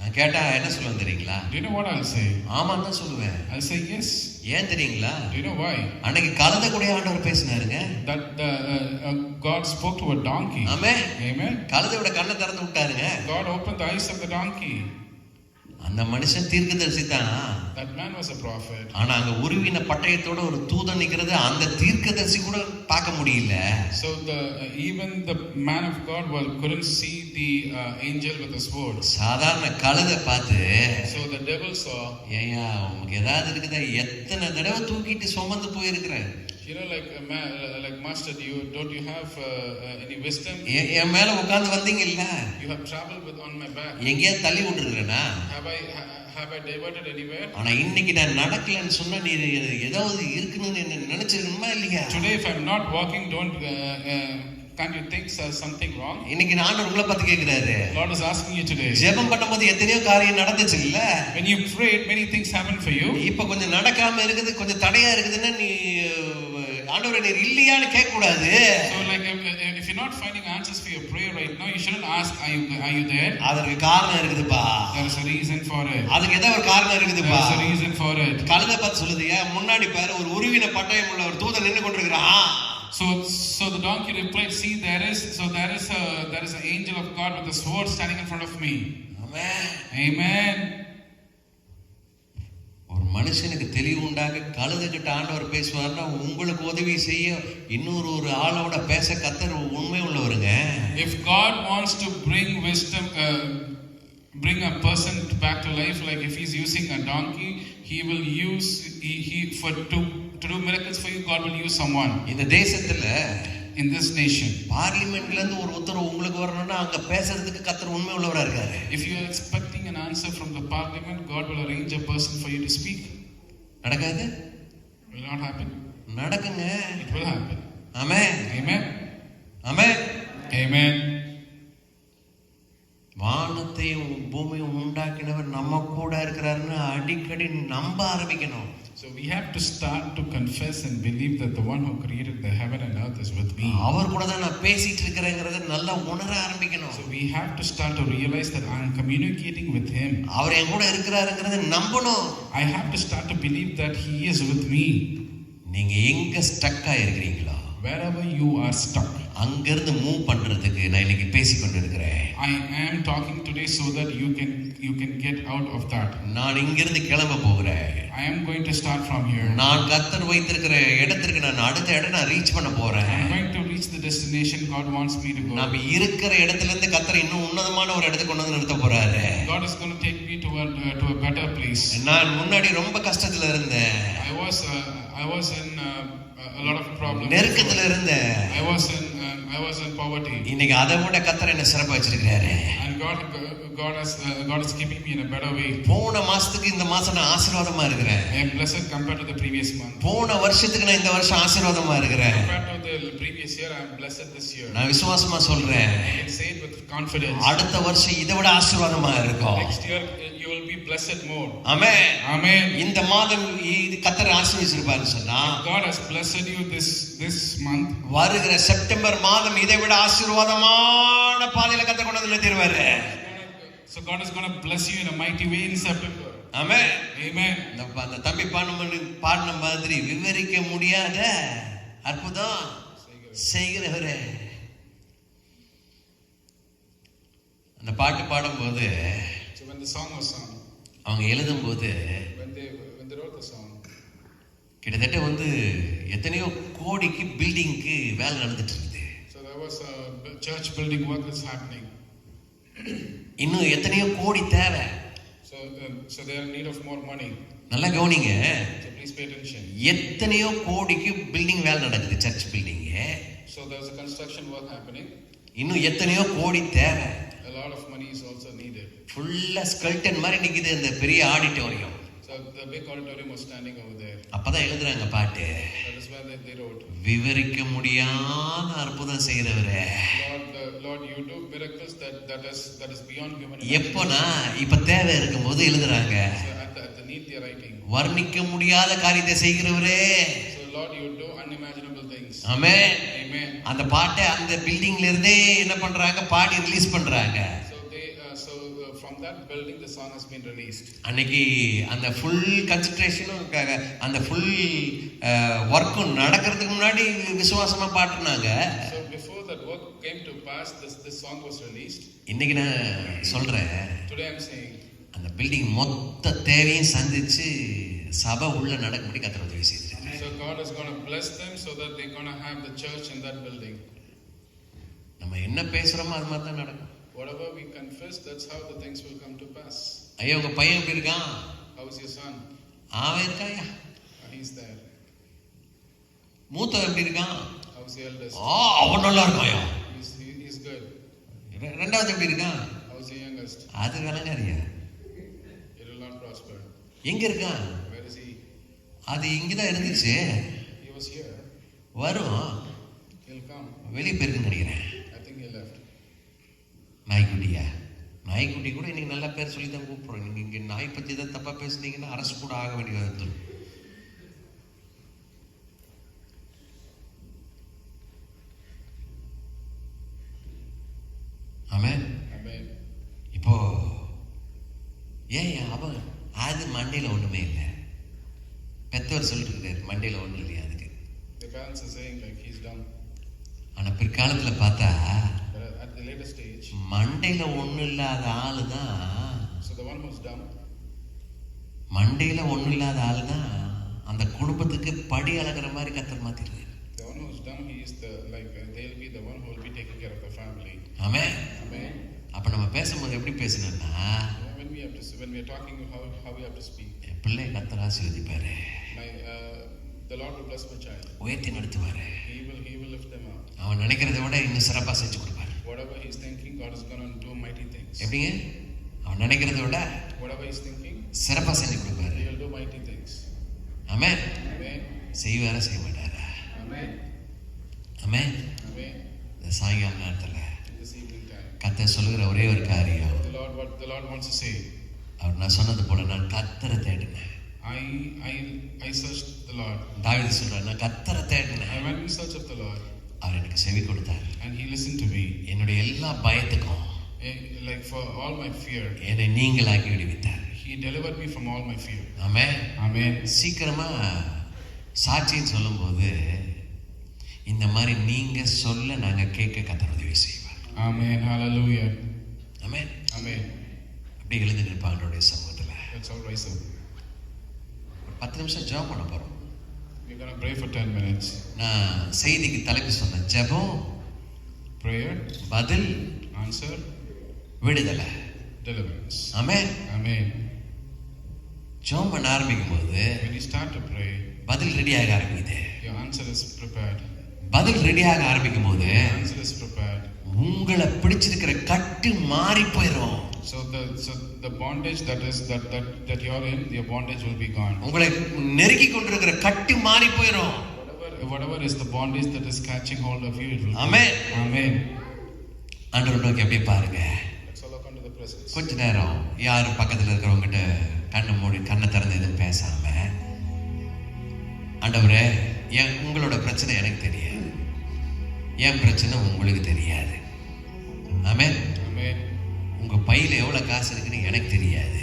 நான் கேட்டா என்ன சொல்லுவேன் தெரியுங்களா? Do you know what I'll say? ஆமான்னு தான் சொல்லுவேன். I'll say yes. ஏன் தெரியுங்களா? Do you know why? அன்னைக்கு கழுதை கூட ஆண்டவர் பேசினாருங்க. That God spoke to a donkey. Amen. Amen. கழுதையோட கண்ணை திறந்து விட்டாருங்க. God opened the eyes of the donkey. அந்த மனுஷன் தீர்க்கதரிசி தான். That man was a prophet. ஆனா அங்க உருவின பட்டயத்தோட ஒரு தூதன் நிக்கிறது அந்த தீர்க்கதரிசி கூட பார்க்க முடியல. So even the man of God couldn't see the angel with the sword. சாதாரண கழுதை பார்த்து So the devil saw, ஏய்யா உங்களுக்கு ஏதாவது இருக்குதா எத்தனை தடவை தூக்கிட்டு சுமந்து போயிருக்கிற? You know, like master, don't you have any wisdom? என் மேல உட்கார்ந்து வந்தீங்க இல்ல? You have traveled on my back. எங்கேயா தள்ளி விட்டுருக்கேனா? Have I diverted anywhere? ஆனா இன்னைக்கு நான் நடக்கலன்னு சொன்னா நீ ஏதாவது இருக்குன்னு நினைச்சிருக்கணுமா இல்லையா? Today if I'm not walking, can't you think there's something wrong? இன்னைக்கு ஆண்டவர் உங்களை பத்தி கேக்குறாரு. Lord is asking you today. ஜெபம் பண்ணும்போது எத்தனையோ காரியம் நடந்துச்சு இல்ல? When you prayed, many things happened for you. இப்ப கொஞ்சம் நடக்காம இருக்குது கொஞ்சம் தடையா இருக்குதுன்னா நீ ஆண்டவரே நீர் இல்லையான்னு கேட்க கூடாது. So if you're not finding answers for your prayer right now, you shouldn't ask, are you there? அதற்கு காரணம் இருக்குதுப்பா. There is a reason for it. அதுக்கு ஏதோ ஒரு காரணம் இருக்குதுப்பா. There is a reason for it. கழுதை பார்த்து சொல்லுதுயா முன்னாடி பாரு ஒரு உருவின பட்டயம் உள்ள ஒரு தூதன் நின்னு கொண்டிருக்கிறான். So the donkey replied, see, there is an angel of God with a sword standing in front of me. Amen. Amen. ஒரு மனுஷனுக்கு தெளிவு உண்டாக கழுதை கிட்ட ஆண்டவர் பேசுவார்னா உங்களுக்கு உதவி செய்ய இன்னொரு ஆளோட பேச கர்த்தர் உண்மை உள்ளவருங்க. If God wants to bring wisdom, bring a person back to life, like if he's using a donkey, he will use to do miracles for you. God will use someone. இந்த தேசத்துல in this nation, பார்லிமென்ட்ல இருந்து ஒரு உத்தரவு உங்களுக்கு வரணும்னா அங்க பேசுறதுக்கு கர்த்தர் உண்மை உள்ளவரா இருக்காரு. If you are expecting an answer from the parliament, God will arrange a person for you to speak. நடக்காது? Will not happen? நடக்குங்க. It will happen. Amen. Amen. Amen. Amen. வானத்தையும் பூமியையும் உண்டாக்கினவர் நம்ம கூட இருக்கிறாருன்னு அடிக்கடி நம்ப ஆரம்பிக்கணும். So we have to start to confess and believe that the one who created the heaven and earth is with me. அவர் கூட தான் நான் பேசிட்டு இருக்கறேங்கறத நல்லா உணர ஆரம்பிக்கணும். So we have to start to realize that I am communicating with him. அவர் என் கூட இருக்கிறாருங்கறத நம்பணும். I have to start to believe that he is with me. நீங்க எங்க ஸ்டக் ஆயிருக்கீங்களோ wherever you are stuck, அங்கிருந்து மூவ் பண்றதுக்கு நான் இன்னைக்கு பேசிக் கொண்டிருக்கிறேன். I am talking today so that you can get out of that. நான் இங்கிருந்து கிளம்ப போகிறேன். I am going to start from here. நான் கர்த்தர் வைத்திருக்கிற இடத்திற்கு நான் அடுத்த இடம் நான் ரீச் பண்ண போறேன். I am going to reach the destination God wants me to go. நான் இருக்கிற இடத்துல இருந்து கர்த்தர் இன்னும் உன்னதமான ஒரு இடத்துக்கு கொண்டு வந்து நிறுத்த போறாரு. God is going to take me to a better place. நான் முன்னாடி ரொம்ப கஷ்டத்துல இருந்தேன். I was in a lot of problems. நெருக்கத்துல இருந்தேன். I was in poverty. இன்னைக்கு அதை விட கர்த்தர் என்ன சிறப்பா வச்சிருக்காரு. And God is keeping me in a better way. போன மாசத்துக்கு இந்த மாசம் நான் ஆசீர்வாதமா இருக்கிறேன். I am blessed compared to the previous month. போன வருஷத்துக்கு நான் இந்த வருஷம் ஆசீர்வாதமா இருக்கிறேன். Compared to the previous year, I am blessed this year. நான் விசுவாசமா சொல்றேன். I can say it with confidence. அடுத்த வருஷம் இதை விட ஆசீர்வாதமா இருக்கும். Next year you will be blessed more. Amen. Amen. இந்த மாதம் இது கர்த்தர் ஆசீர்வதிச்சிருப்பாரு சொன்னா God has blessed you this month. வருகிற செப்டம்பர் மாதம் இதை விட ஆசீர்வாதமான பாதையில கர்த்தர் கொண்டு வந்து நிறுத்திடுவாரு. So God is going to bless you in a mighty way in September. Amen. Amen. அந்த தம்பி பாடின மாதிரி விவரிக்க முடியாத அற்புதம் செய்கிறவரே. அந்த பாட்டு பாடும்போது So when the song was sung, அவங்க எழுதும்போது when they wrote the song, கிட்டத்தட்ட வந்து எத்தனையோ கோடிக்கு பில்டிங்க்கு வேலை நடந்துட்டு இருக்குது. So there was a church building work that's happening. இன்னும் எத்தனையோ கோடி தேவை. So they are in need of more money. நல்லா கவனிங்க. So please pay attention. எத்தனையோ கோடிக்கு பில்டிங் வேலை நடக்குது, search building. So there's a construction work happening. இன்னும் எத்தனையோ கோடி தேவை. A lot of money is also needed. ஃபுல்லா ஸ்கெல்டன் மாதிரி நிக்குது அந்த பெரிய auditorium. So the big auditorium was standing over there. அப்பதான் எழுதுறாங்க பாட்டு. That is where they wrote. விவரிக்க முடியாத அற்புதம் செய்றவரே. Lord, you do miracles that is beyond human. எப்போனா இப்ப தேவை இருக்கும்போது எழுதுறாங்க. So at the need they are writing. வர்ணிக்க முடியாத காரியத்தை செய்கிறவரே. So Lord, you do unimaginable things. Amen. Amen. அந்த பாட்டை அந்த பில்டிங்ல இருந்தே என்ன பண்றாங்க, பாடி ரிலீஸ் பண்றாங்க. From that building the song has been released. அன்னைக்கு அந்த ஃபுல் கன்சன்ட்ரேஷனும் அந்த ஃபுல் வர்க்கும் நடக்கிறதுக்கு முன்னாடி விசுவாசமா பாட்டுனாங்க. So before that work came to pass, this song was released. இன்னைக்கு நான் சொல்றேன், Today I'm saying அந்த பில்டிங் மொத்த தேவையும் சந்திச்சு சபை உள்ள நடக்கும்படி கர்த்தர் உதவி செய்தார். So God is going to bless them so that they're going to have the church in that building. நம்ம என்ன பேசுறோமோ அது மாதிரி தான் நடக்கும். Whatever we confess, that's how the things will come to pass. ஐயா உங்க பையன் எப்படி இருக்கான்? How is your son? அவன் இருக்காயா? He's there. மூத்தவன் எப்படி இருக்கான்? How is the eldest? அவன் நல்லா இருக்காயா? He's good. ரெண்டாவது எப்படி இருக்கான்? How is the youngest? அது விளங்காரியா? It will not prosper. எங்க இருக்கான்? Where is he? அது இங்கதான் இருந்துச்சு. He was here. வரும். He'll come. வெளியே போயிருக்குன்னு நினைக்கிறேன். I think he left. நாய்க்குட்டியா? நாய்க்குட்டி கூட இன்னைக்கு நல்ல பேர் சொல்லி தான் கூப்பிடுறோம். நீங்க இங்க நாய் பத்தி தான் தப்பா பேசுனீங்கன்னா அரசு கூட ஆக வேண்டிய வந்துடும். ஆமென். Amen. இப்போ ஏன் அவன் அது மண்டையில ஒண்ணுமே இல்லை. பெத்தவர் சொல்லிட்டு இருக்காரு மண்டையில ஒண்ணு இல்லையா அதுக்கு. The parents are saying like he's dumb. ஆனா பிற்காலத்துல பார்த்தா At the later stage, மண்டையில ஒண்ணு இல்லாத ஆளு தான். so the one who's dumb, மண்டையில ஒண்ணு இல்லாத ஆளு தான் அந்த குடும்பத்துக்கு படி அளக்கிற மாதிரி கர்த்தர் மாத்திடுறாரு. the one who's dumb, he is they'll be the one who will be taking care of the family. Amen. Amen. அப்ப நம்ம பேசும்போது எப்படி பேசணும்னா, When we are talking, how we have to speak. என் பிள்ளை கர்த்தர் ஆசீர்வதிப்பாரு. The Lord will bless my child. உயர்த்தி நடத்துவாரு. He will lift them up. அவன் நினைக்கிறதை விட இன்னும் சிறப்பா செஞ்சு கொடுப்பாரு. Whatever he's thinking, God is going to do mighty things. எப்படிங்க? அவன் நினைக்கிறதை விட Whatever he's thinking, சிறப்பா செஞ்சு கொடுப்பாரு. he will do mighty things. Amen. Amen. செய்வாரா செய்ய மாட்டாரா? Amen. ஆமென். Amen. இந்த சாயங்கால நேரத்துல This evening time, கர்த்தர் சொல்லுகிற ஒரே ஒரு காரியம், what the Lord wants to say. அவர் நான் சொன்னது போல நான் கர்த்தரை தேடினேன். I searched the Lord. தாவீது சொல்றார், நான் கர்த்தரை தேடினேன். I went in search of the Lord. அவர் எனக்கு செவி கொடுத்தார். And he listened to me. என்னுடைய எல்லா பயத்துக்கும் Like for all my fear, என்னை நீங்களாக்கி விடுவித்தார். he delivered me from all my fear. Amen. Amen. சீக்கிரமா சாட்சின்னு சொல்லும்போது இந்த மாதிரி நீங்க சொல்ல நாங்க கேட்க கர்த்தர் உதவி செய்வார். Amen. Hallelujah. ஆமென். Amen. அப்படி எழுந்து நிற்பாங்களுடைய சமூகத்துல Let's all rise up. ஒரு 10 நிமிஷம் ஜெபம் பண்ண போறோம். We're going to pray for 10 minutes. நான் செய்திக்கு தலைப்பு சொன்னேன், ஜெபம், Prayer, பதில், answer, விடுதலை. deliverance. ஆமென். Amen. ஜெபம் பண்ண ஆரம்பிக்கும் போது When you start to pray, பதில் ரெடியாக ஆரம்பிக்குது. your answer is prepared. பதில் ரெடியாக ஆரம்பிக்கும் போது Your answer is prepared. உங்களை பிடிச்சிருக்கிற கட்டு மாறி போயிடும். So the bondage that you're in, your bondage will be gone. உங்களை நெருக்கி கொண்டிருக்கிற கட்டு மாறி போயிடும். Whatever is the bondage that is catching hold of you, it will. Amen. Amen. ஆண்டவர் நோக்கி அப்படியே பாருங்க. Let's all look unto the presence. கொஞ்ச நேரம் யாரும் பக்கத்துல இருக்கிறவங்க கிட்ட கண்ணை திறந்து எதுவும் பேசாம, ஆண்டவரே, உங்களோட பிரச்சனை எனக்கு தெரியாது, என் பிரச்சனை உங்களுக்கு தெரியாது. ஆமென். Amen. உங்க பையில எவ்வளவு காசு இருக்குன்னு எனக்கு தெரியாது,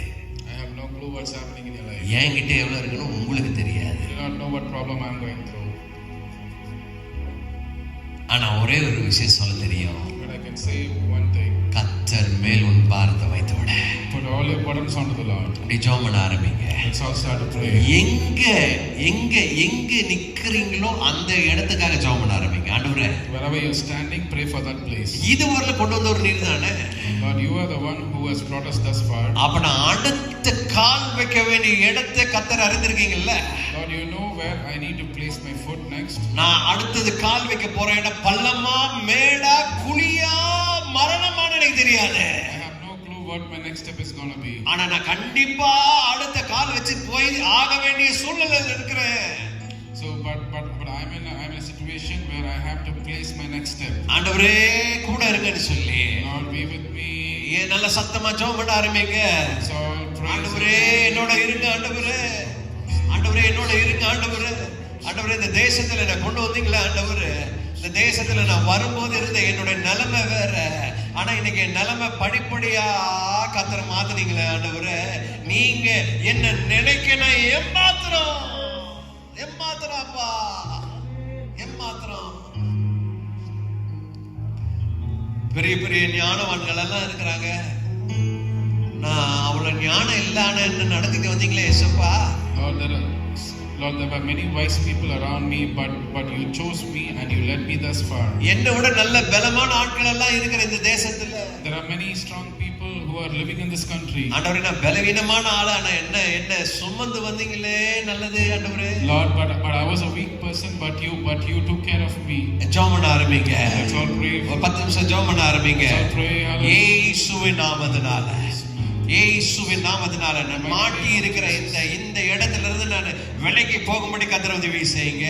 I have no clue what's happening in your life. என்கிட்ட எவ்வளவு இருக்குன்னு உங்களுக்கு தெரியாது. You do not know what problem I'm going through. ஆனா ஒரே ஒரு விஷயம் சொல்ல தெரியும், But I can say one thing. கர்த்தர் மேல் உன் பாரத்தை வைத்து விட. Put all your burdens onto the Lord. அப்படி ஜெபம் பண்ண ஆரம்பிங்க. Let's all start to pray. எங்க நிக்கிறீங்களோ அந்த இடத்துக்காக ஜெபம் பண்ண ஆரம்பிங்க. ஆண்டவரே, Wherever you're standing, pray for that place. இதுவரையில கொண்டு வந்த ஒரு நீர் தானே. Lord, you are the one who has brought us thus far. அப்ப நான் அடுத்த கால் வைக்க வேண்டிய இடத்தை கர்த்தர் அறிந்திருக்கீங்கல்ல. Lord, you know where I need to place my foot next. நான் அடுத்தது கால் வைக்க போற இடம் பள்ளமா, மேடா, குழியா, மரணமான்னு எனக்கு தெரியாது. I have no clue what my next step is going to be. ஆனா நான் கண்டிப்பா அடுத்த கால் வச்சு போய் ஆக வேண்டிய சூழ்நிலையில் இருக்கிறேன். So but I'm in a situation where I have to place my next step. ஆண்டவரே கூட இருங்கன்னு சொல்லி Lord, be with me. நல்ல சத்தமா ஜெபம் பண்ண ஆரம்பிங்க. So praise ஆண்டவரே என்னோட இருங்க, ஆண்டவரே, ஆண்டவரே என்னோட இருங்க, ஆண்டவரே, ஆண்டவரே இந்த தேசத்துல என்ன கொண்டு வந்தீங்களா ஆண்டவரே, இந்த தேசத்துல நான் வரும்போது இருந்த என்னோட நிலைமை வேற, ஆனா இன்னைக்கு என் நிலைமை படிப்படியா கர்த்தர் மாத்துறீங்களே ஆண்டவரே. நீங்க என்ன நினைக்கணும் ஏமாத்திரம் அப்பா, ஏமாத்திரம். பெரிய பெரிய ஞானவான்கள் எல்லாம் இருக்கிறாங்க, நான் அவ்வளவு ஞானம் இல்லாம என்ன நடத்திட்டு வந்தீங்களே ஏசப்பா. Lord, there were many wise people around me, but you chose me and you led me thus far. என்னை விட நல்ல பலமான ஆட்கள் எல்லாம் இருக்கிற இந்த தேசத்துல. There are many strong people who are living in this country. ஆண்டவரே, நான் பலவீனமான ஆளா, நான் என்ன சுமந்து வந்தீங்களே, நல்லது ஆண்டவரே. Lord, but I was a weak person, but you took care of me. ஜெபம் பண்ண ஆரம்பிங்க. Let's all pray. ஒரு 10 நிமிஷம் ஜெபம் பண்ண ஆரம்பிங்க. Let's all pray. இயேசுவின் நாமத்தினால, இயேசுவின் நாமத்தினால நான் மாட்டி இருக்கிற இந்த இடத்துல இருந்து நான் விலகி போகும்படி கர்த்தர் உதவி செய்யுங்க.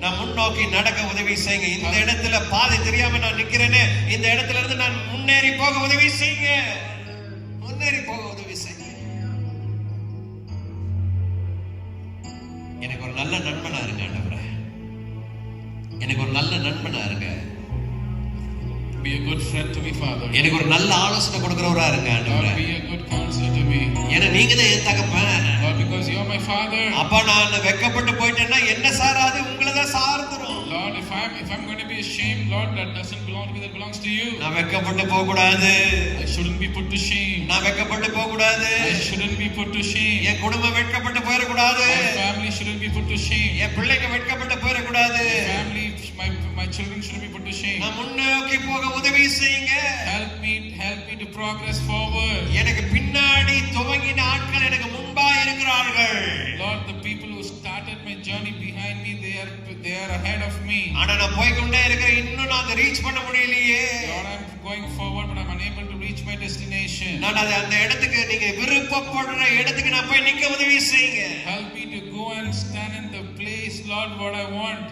நான் முன்னோக்கி நடக்க உதவி செய்யுங்க. இந்த இடத்துல பாதை தெரியாம நான் நிக்கிறேனே, இந்த இடத்துல இருந்து நான் முன்னேறி போக உதவி செய்யுங்க. முன்னேறி போக உதவி செய்யுங்க. எனக்கு ஒரு நல்ல நண்பனா இருங்க ஆண்டவரே, எனக்கு ஒரு நல்ல நண்பனா இருங்க. Be a good friend to me, Father. எனக்கு ஒரு நல்ல ஆலோசனை கொடுக்கிறவரா இருங்க ஆண்டவரே. Lord, be a good counselor to me. ஏன்னா நீங்க தான் என் தகப்பன். Lord, because you are my father. அப்பா நான் வெட்கப்பட்டு போயிட்டேன்னா என்ன சாராது, உங்களை தான் சார்ந்துரும். Lord, if I'm going to be ashamed, Lord, that doesn't belong to me, that belongs to you. நான் வெட்கப்பட்டு போக கூடாது. I shouldn't be put to shame. நான் வெட்கப்பட்டு போக கூடாது. I shouldn't be put to shame. என் குடும்பம் வெட்கப்பட்டு போயிட கூடாது. My family shouldn't be put to shame. என் பிள்ளைங்க வெட்கப்பட்டு போயிட கூடாது. Family, my children shouldn't be put to shame. நான் முன்னோக்கி போக உதவி செய்யுங்க. Help me to progress forward. எனக்கு பின்னாடி துவங்கின ஆட்கள் எனக்கு முன்பா இருக்கிறார்கள். Lord, the people who started my journey behind me, they are ahead of me. ஆனா நான் போய் கொண்டே இருக்கிறேன், இன்னும் நான் அதை ரீச் பண்ண முடியலையே. Lord, I'm going forward, but I'm unable to reach my destination. நான் அந்த இடத்துக்கு, நீங்க விருப்பப்படுற இடத்துக்கு நான் போய் நிக்க உதவி செய்யுங்க. Help me to go and stand in the place, Lord, what I want.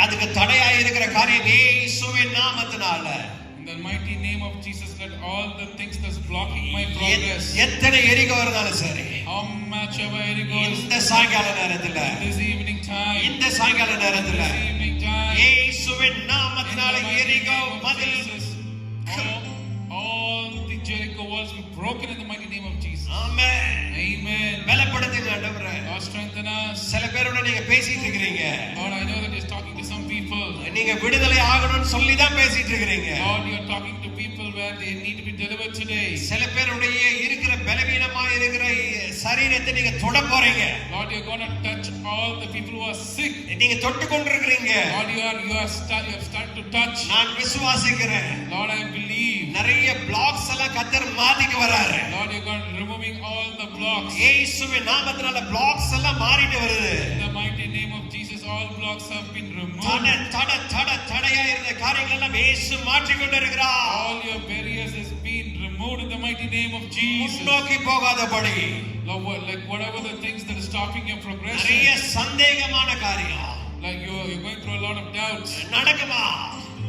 அதுக்கு தடையா இருக்கிற காரியம் இயேசுவின் நாமத்தினால, in the mighty name of Jesus, let all the things that's blocking my progress, எத்தனை எரிகோ இருந்தாலும் சரி, how much ever it goes, இந்த சாயங்கால நேரத்துல, this evening time, இந்த சாயங்கால நேரத்துல this evening time, இயேசுவின் நாமத்தினால எரிகோ பதில், all the Jericho walls be broken in the mighty name of Jesus. Amen. Amen. பலப்படுத்துங்க ஆண்டவரே. Lord, strengthen us. சில பேரோட நீங்க பேசிட்டு இருக்கீங்க. Lord, I know that you're talking to some people. people. நீங்க விடுதலை ஆகணும்னு சொல்லி தான் பேசிட்டு இருக்கீங்க. Lord, you are talking to people where they need to be delivered today. சில பேருடைய இருக்கிற பலவீனமா இருக்கிற சரீரத்தை நீங்க தொட போறீங்க. Lord, you are going to touch all the people who are sick. நீங்க தொட்டு கொண்டிருக்கீங்க. Lord, you have started to touch. நான் விசுவாசிக்கிறேன். Lord, I believe. நிறைய பிளாக்ஸ் எல்லாம் கர்த்தர் மாத்திட்டு வராரு. Lord, you are going to removing all the blocks. இயேசுவின் நாமத்தினால பிளாக்ஸ் எல்லாம் மாறிட்டு வருது. In the mighty name of Jesus, all blocks have been removed. தடையா இருந்த காரியங்கள் எல்லாம் இயேசு மாற்றி கொண்டிருக்கிறார். All your barriers has been removed in the mighty name of Jesus. முன்னோக்கி போகாதபடி. Lord, like whatever the things that is stopping your progression. நிறைய சந்தேகமான காரியம். Like you're going through a lot of doubts. நடக்குமா?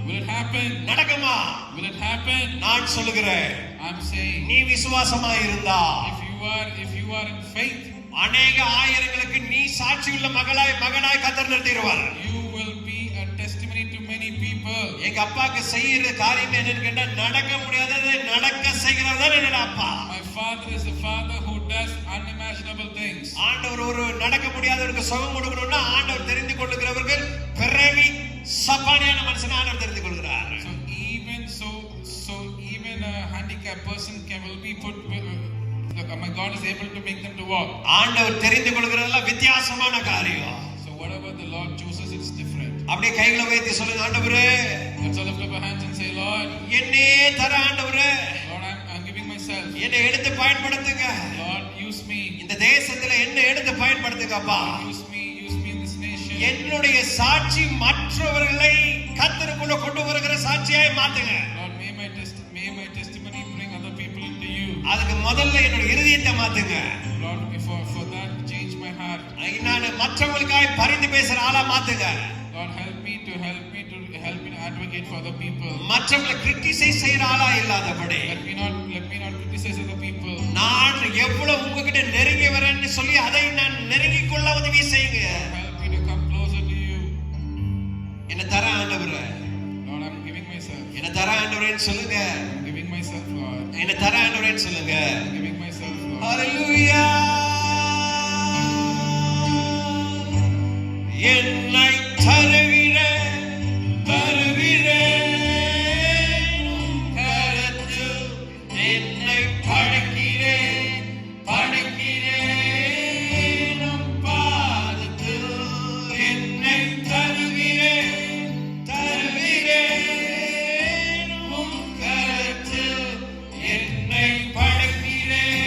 Will it happen? நடக்குமா? Will it happen? நான் சொல்லுகிறேன். I'm saying. நீ விசுவாசமா இருந்தா. If you are in faith. அநேக ஆயிரங்களுக்கு நீ சாட்சியுள்ள மகனாய் கர்த்தர் நிறுத்திடுவார். You will be a testimony to many people. எங்க அப்பாக்கு செய்யற காரியம் என்னன்னு கேட்டா நடக்க முடியாததை நடக்க செய்கிறவர் தான் என்னோட அப்பா. My father is the father who does unimaginable things. ஆண்டவர் ஒரு நடக்க முடியாதவருக்கு சுகம் கொடுக்கணும்னா ஆண்டவர் தெரிந்து கொள்ளுகிறவர்கள் பிறவி சப்பானியான மனுஷனை ஆண்டவர் தெரிந்து கொள்கிறார். So even a handicapped person will be put my God is able to make them to walk. ஆண்டவர் தெரிந்து கொள்கிறதெல்லாம் வித்தியாசமான காரியம். So whatever the Lord chooses, it's different. அப்படியே கைகளை வைத்து சொல்லுங்க, ஆண்டவரே, let's all lift up our hands and say, Lord, என்னே தர ஆண்டவரே, Lord, I'm giving myself. என்னை எடுத்து பயன்படுத்துங்க. Lord, use me. இந்த தேசத்துல என்னை எடுத்து பயன்படுத்துங்க அப்பா. Use me in this nation. என்னுடைய சாட்சி மற்றவர்களை கர்த்தருக்குள்ள கொண்டு வருகிற சாட்சியாய் மாத்துங்க. Lord, may my testimony bring other people into you. அதுக்கு முதல்ல என்னோட இதயத்தை மாத்துங்க. Lord, for that change my heart. நான் மற்றவங்களுக்காய் பரிந்து பேசுற ஆளா மாத்துங்க. Lord, help me to advocate for other people. மற்றவங்களை கிரிட்டிசைஸ் செய்யற ஆளா இல்லாதபடி. Let me not criticize other people. நான் எவ்வளவு உங்ககிட்ட நெருங்கி வரேன்னு சொல்லி அதை நான் நெருங்கிக் கொள்ள உதவி செய்யுங்க. Help me to come closer to you. என்ன தர ஆண்டவரே. Lord, I'm giving myself. என்ன தர ஆண்டவரேன்னு சொல்லுங்க. I'm giving myself, Lord. என்ன தர ஆண்டவரேன்னு சொல்லுங்க. I'm giving myself, Lord. ஹalleluya. என்னை தருகிறேன் கரத்தில் என்னை படைக்கிறேன் பாதத்தில் என்னை தருகிறேன் கரத்தில் என்னை படைக்கிறேன்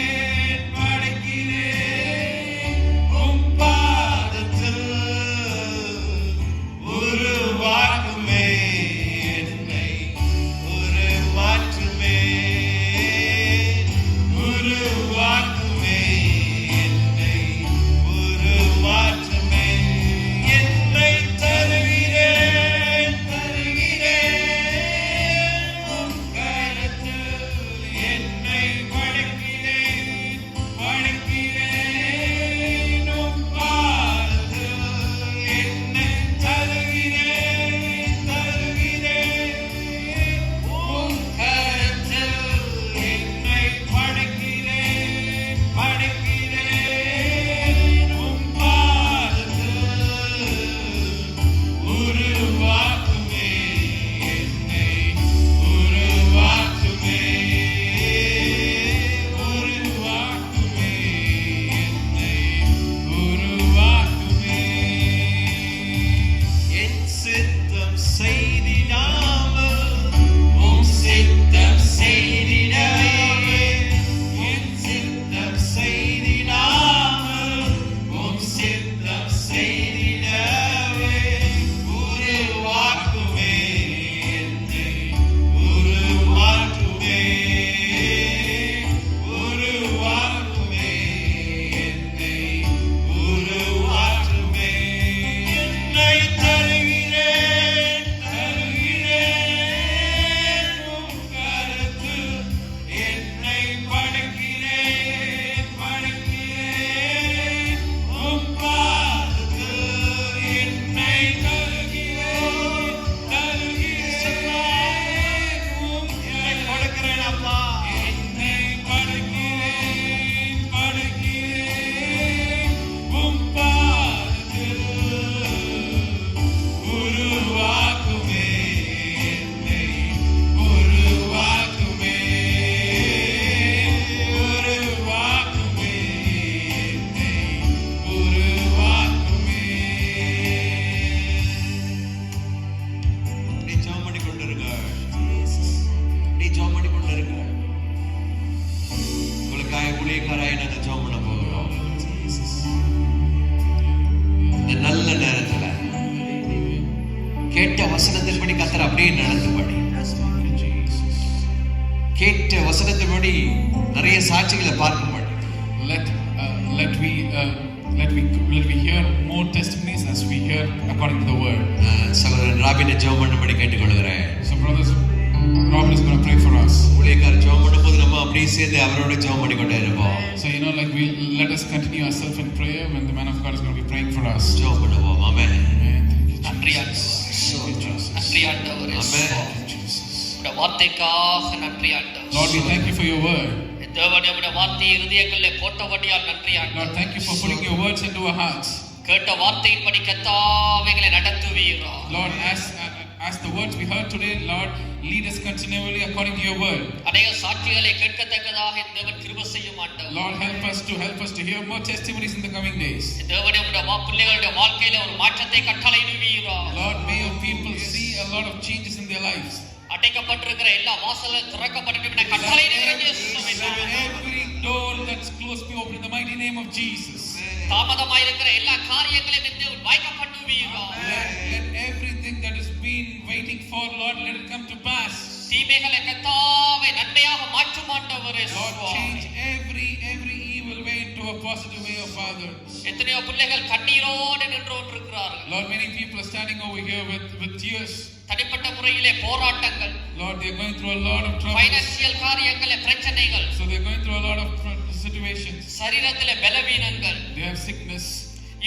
ஊழியக்காராய் நாங்க ஜெபம் பண்ண போகிறோம். இந்த நல்ல நேரத்துல கேட்ட வசனத்தின்படி கர்த்தர் அப்படியே நடத்தும்படி, கேட்ட வசனத்தின்படி நிறைய சாட்சிகளை பார்க்கும்படி, let we hear more testimonies as we hear according to the word. சகோதரன் ராபினை ஜெபம் பண்ணும்படி கேட்டுக்கொள்கிறேன். So brothers, Robin is going to pray for us. ஊழியக்காரர் ஜெபம் பண்ணும்போது நம்ம அப்படியே சேர்ந்து அவரோட ஜெபம் பண்ணிக்கொண்டே இருப்போம். So like we let us continue ourselves in prayer when the man of God is going to be praying for us. ஜெபம் பண்ணுவோம். ஆமென். நன்றி ஆண்டவரே, நன்றி ஆண்டவரே, உம்முடைய வார்த்தைக்காக நன்றி ஆண்டவரே. Lord, we thank you for your word. தேவனே, உம்முடைய வார்த்தையை இருதயங்களிலே போட்டபடியால் நன்றி ஆண்டவரே. Lord, thank you for putting your words into our hearts. கேட்ட வார்த்தையின்படி கர்த்தாவே எங்களை நடத்துவீரா. Lord, as the words we heard today, Lord, lead us continually according to your word. அநேக சாட்சிகளை கேட்கத்தக்கதாக தேவன் கிருபை செய்யும் ஆண்டவரே. Lord, help us to hear more testimonies in the coming days. தேவனே, உம்முடைய பிள்ளைகளுடைய வாழ்க்கையில ஒரு மாற்றத்தை கட்டளையிடுவீரா. Lord, may your people see a lot of changes in their lives. அடைக்கப்பட்டிருக்கிற எல்லா வாசல்களும் திறக்கப்படட்டும் என கட்டளையிடுகிறேன் இயேசுவின் நாமத்தில். Every door that's closed be open in the mighty name of Jesus. தாமதமாயிருக்கிற எல்லா காரியங்களையும் தேவன் வாய்க்கப்படுவீரா. Let everything that has been waiting for, Lord, let it come to pass. தீமைகளை கர்த்தாவே நன்மையாக மாற்றும் ஆண்டவரே. Lord, change every evil way into a positive way, oh Father. எத்தனையோ பிள்ளைகள் கண்ணீரோடு நின்று கொண்டிருக்கிறார்கள். Lord, many people are standing over here with tears. தனிப்பட்ட முறையிலே போராட்டங்கள், Lord, they are going through a lot of troubles. Financial காரியங்களே பிரச்சனைகள், So they are going through a lot of situations. சரீரத்திலே பலவீனங்கள், They have sickness.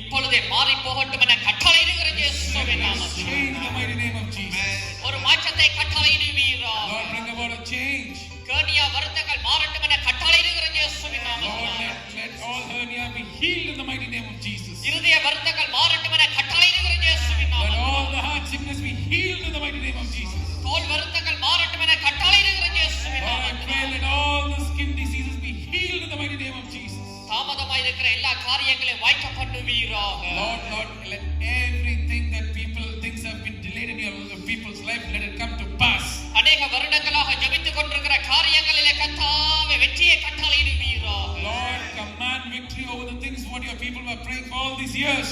இப்பொழுதே மாறி போகட்டும் என கட்டளையிடுகிறேன் இயேசுவின் நாமத்தில். Change in the mighty name of Jesus. ஒரு மாற்றத்தை கட்டளையிடுவீரா. Lord, bring about a change. கேணியா வருத்தங்கள் மாறட்டும் என கட்டளையிடுகிறேன் இயேசுவின் Lord, நாமத்தில். let all hernia be healed in the mighty name of Jesus. இருதய வருத்தங்கள் மாறட்டும் என கட்டளையிடுகிறேன் இயேசுவின் Let நாமத்தில். all the heart sickness be healed in the mighty name of Jesus. தோல் வருத்தங்கள் மாறட்டும் என கட்டளையிடுகிறேன் இயேசுவின் Lord, I pray நாமத்தில். let all the skin diseases be healed in the mighty name of Jesus. தாமதமாயிருக்கிற எல்லா காரியங்களையும் வாய்க்கப்படுவீராக. Lord, let everything that things have been delayed in your people's life, let it come to pass. அநேக வருடங்களாக ஜெபித்துக் கொண்டிருக்கிற காரியங்களிலே கர்த்தாவே வெற்றியை கட்டளையிடுவீராக. Lord, command victory over the things what your people were praying for all these years.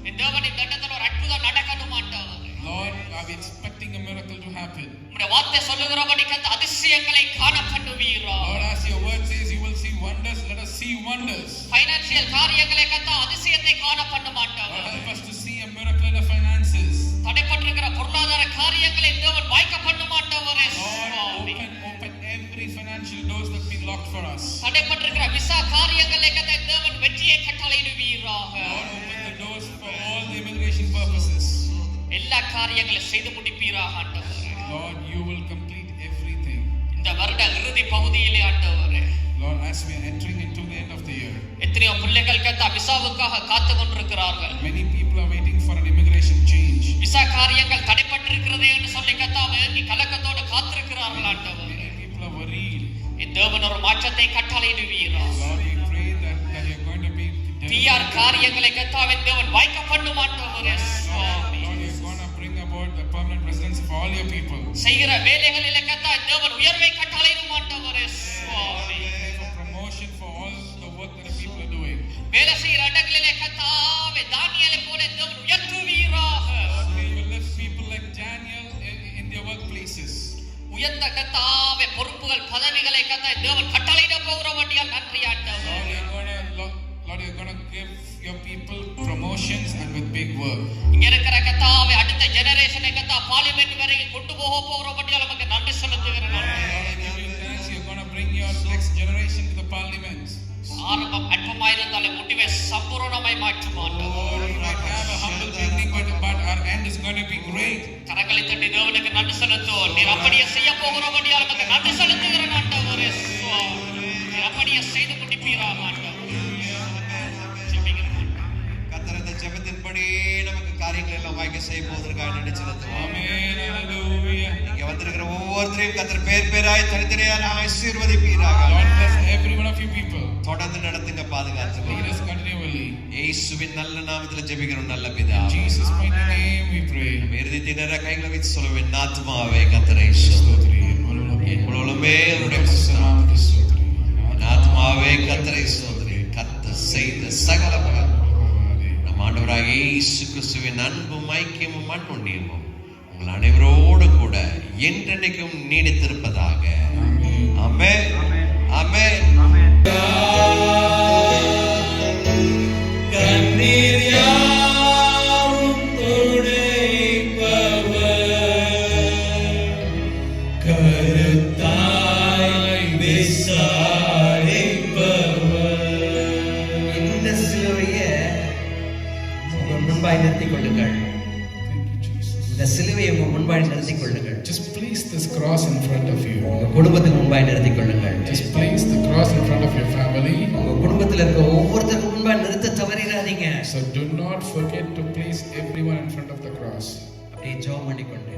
இந்த தேவனின் திட்டத்தில் ஒரு அற்புதம் நடக்கணும் ஆண்டவரே. Lord, are we expecting a miracle to happen? உம்முடைய வார்த்தை சொல்லுகிறபடி கர்த்தா அதிசயங்களை காணப்படுவீராக. Lord, as your word says, you will see wonders. Let us see wonders. Financial காரியங்களை கர்த்தா அதிசயத்தை காணப்படும் Lord, ஆண்டவரே. help us to see a miracle in the finances. தடைப்பட்டிருக்கிற பொருளாதார காரியங்களை தேவன் வாய்க்கப்படும் ஆண்டவரே. Lord, open every financial doors that been locked for us. தடைப்பட்டிருக்கிற விசா காரியங்களை கர்த்தா தேவன் வெற்றியை கட்டளையிடுவீராக. Lord, open the doors for all the immigration purposes. எல்லா காரியங்களையும் செய்து முடிப்பீராக ஆண்டவரே. Lord, you will complete everything. இந்த வருட இறுதி பகுதியிலே ஆண்டவரே, Lord, as we are entering into the end of the year, எத்தனையோ பிள்ளைகள் கர்த்தா விசாவுக்காக காத்து கொண்டிருக்கிறார்கள். many people are waiting for an immigration change. Visa காரியங்கள் தடைப்பட்டிருக்கிறதே என்று சொல்லி கர்த்தா வேண்டி கலக்கத்தோடு காத்திருக்கிறார்கள் ஆண்டவரே. Many people are worried. தேவன் ஒரு மாற்றத்தை கட்டளையிடுவீராக. Lord, we pray that you're going to be பிஆர் காரியங்களை கர்த்தாவின் தேவன் வாய்க்கப்படும் ஆண்டவரே. சுவாமி, Lord, you're going to bring about the permanent residence of all your people. செய்கிற வேலைகளிலே கர்த்தா தேவன் உயர்வை கட்டளையிடும் ஆண்டவரே. சுவாமி, For promotion for all the work that the people are doing. வேலை செய்கிற இடங்களிலே கர்த்தாவே தானியேலை போல தேவன் உயர்த்துவீராக. Lord, may you lift people like Daniel in their workplaces. உயர்ந்த கர்த்தாவே பொறுப்புகள் பதவிகளை கர்த்தா தேவன் கட்டளையிட போகிறபடியால் நன்றி ஆண்டவரே. Lord, you're going to give your people promotions and with big work. இங்க இருக்கிற கர்த்தாவே அடுத்த ஜெனரேஷனை கர்த்தா பார்லிமென்ட் வரைக்கும் கொண்டு போகிறபடியால் நமக்கு நன்றி செலுத்துகிறேன். Lord, I give you thanks. You're going to bring your next generation to the parliament. ஆரம்பம் அற்பமாயிருந்தாலும் முடிவை சம்பூரணமாய் மாற்றும் ஆண்டவரே. Lord, we might have a humble beginning, but our end is going to be great. கரங்களை தட்டி தேவனுக்கு நன்றி செலுத்துவோம். நீர் அப்படியே செய்ய போகிறபடியால் நமக்கு நன்றி செலுத்துகிறேன் ஆண்டவரே. சுவாமி, நீர் அப்படியே செய்து முடிப்பீராக ஆண்டவரே. கர்த்தர் இந்த ஜெபத்தின்படி நமக்கு காரியங்கள் எல்லாம் வாய்க்க செய்ய போவதற்காக நினைச்சிருந்தோம். Amen. Hallelujah. இங்க வந்திருக்கிற ஒவ்வொருத்தரையும் கர்த்தர் பேர் பேராய் தனித்தனியாக ஆசீர்வதிப்பீராக. Lord, bless every one of you people. தொடர்ந்து நடத்துங்க, பாதுகாத்துங்க. Lead us continually. இயேசுவின் நல்ல நாமத்தில் ஜெபிக்கிறோம் நல்ல பிதா. In Jesus' mighty name we pray. இறுதித்தினர கைகளை வைத்து சொல்லுவேன், ஆத்துமாவே கர்த்தரை ஸ்தோத்திரி. என் முழுமே அவருடைய பரிசுத்த நாமத்தை ஸ்தோத்திரி. என் ஆத்துமாவே கர்த்தரை இயேசு கிறிஸ்துவின் அன்பும் ஐக்கியமும் அன்புண்ணியமும் உங்கள் அனைவரோடு கூட என்றென்றைக்கும் நீடித்திருப்பதாக. ஆமென். ஆமென். கண்ணீர் யாவும் துடைப்பவர், கருத்தாய் விசாரிப்பவர். இந்த சிலுவையை உங்கள் முன்பாய் நிறுத்திக் கொள்ளுங்கள். இந்த சிலுவையை உங்கள் முன்பாய் நிறுத்திக் கொள்ளுங்கள். Just place this cross in front of you. உங்கள் குடும்பத்துக்கு முன்பாய் நிறுத்திக் கொள்ளுங்கள். Just place the cross in front of your family. உங்கள் குடும்பத்தில் இருக்க ஒவ்வொருத்தருக்கும் முன்பாய் நிறுத்த தவறிடாதீங்க. So do not forget to place everyone in front of the cross. அப்படியே ஜெபம் பண்ணிக்கொண்டு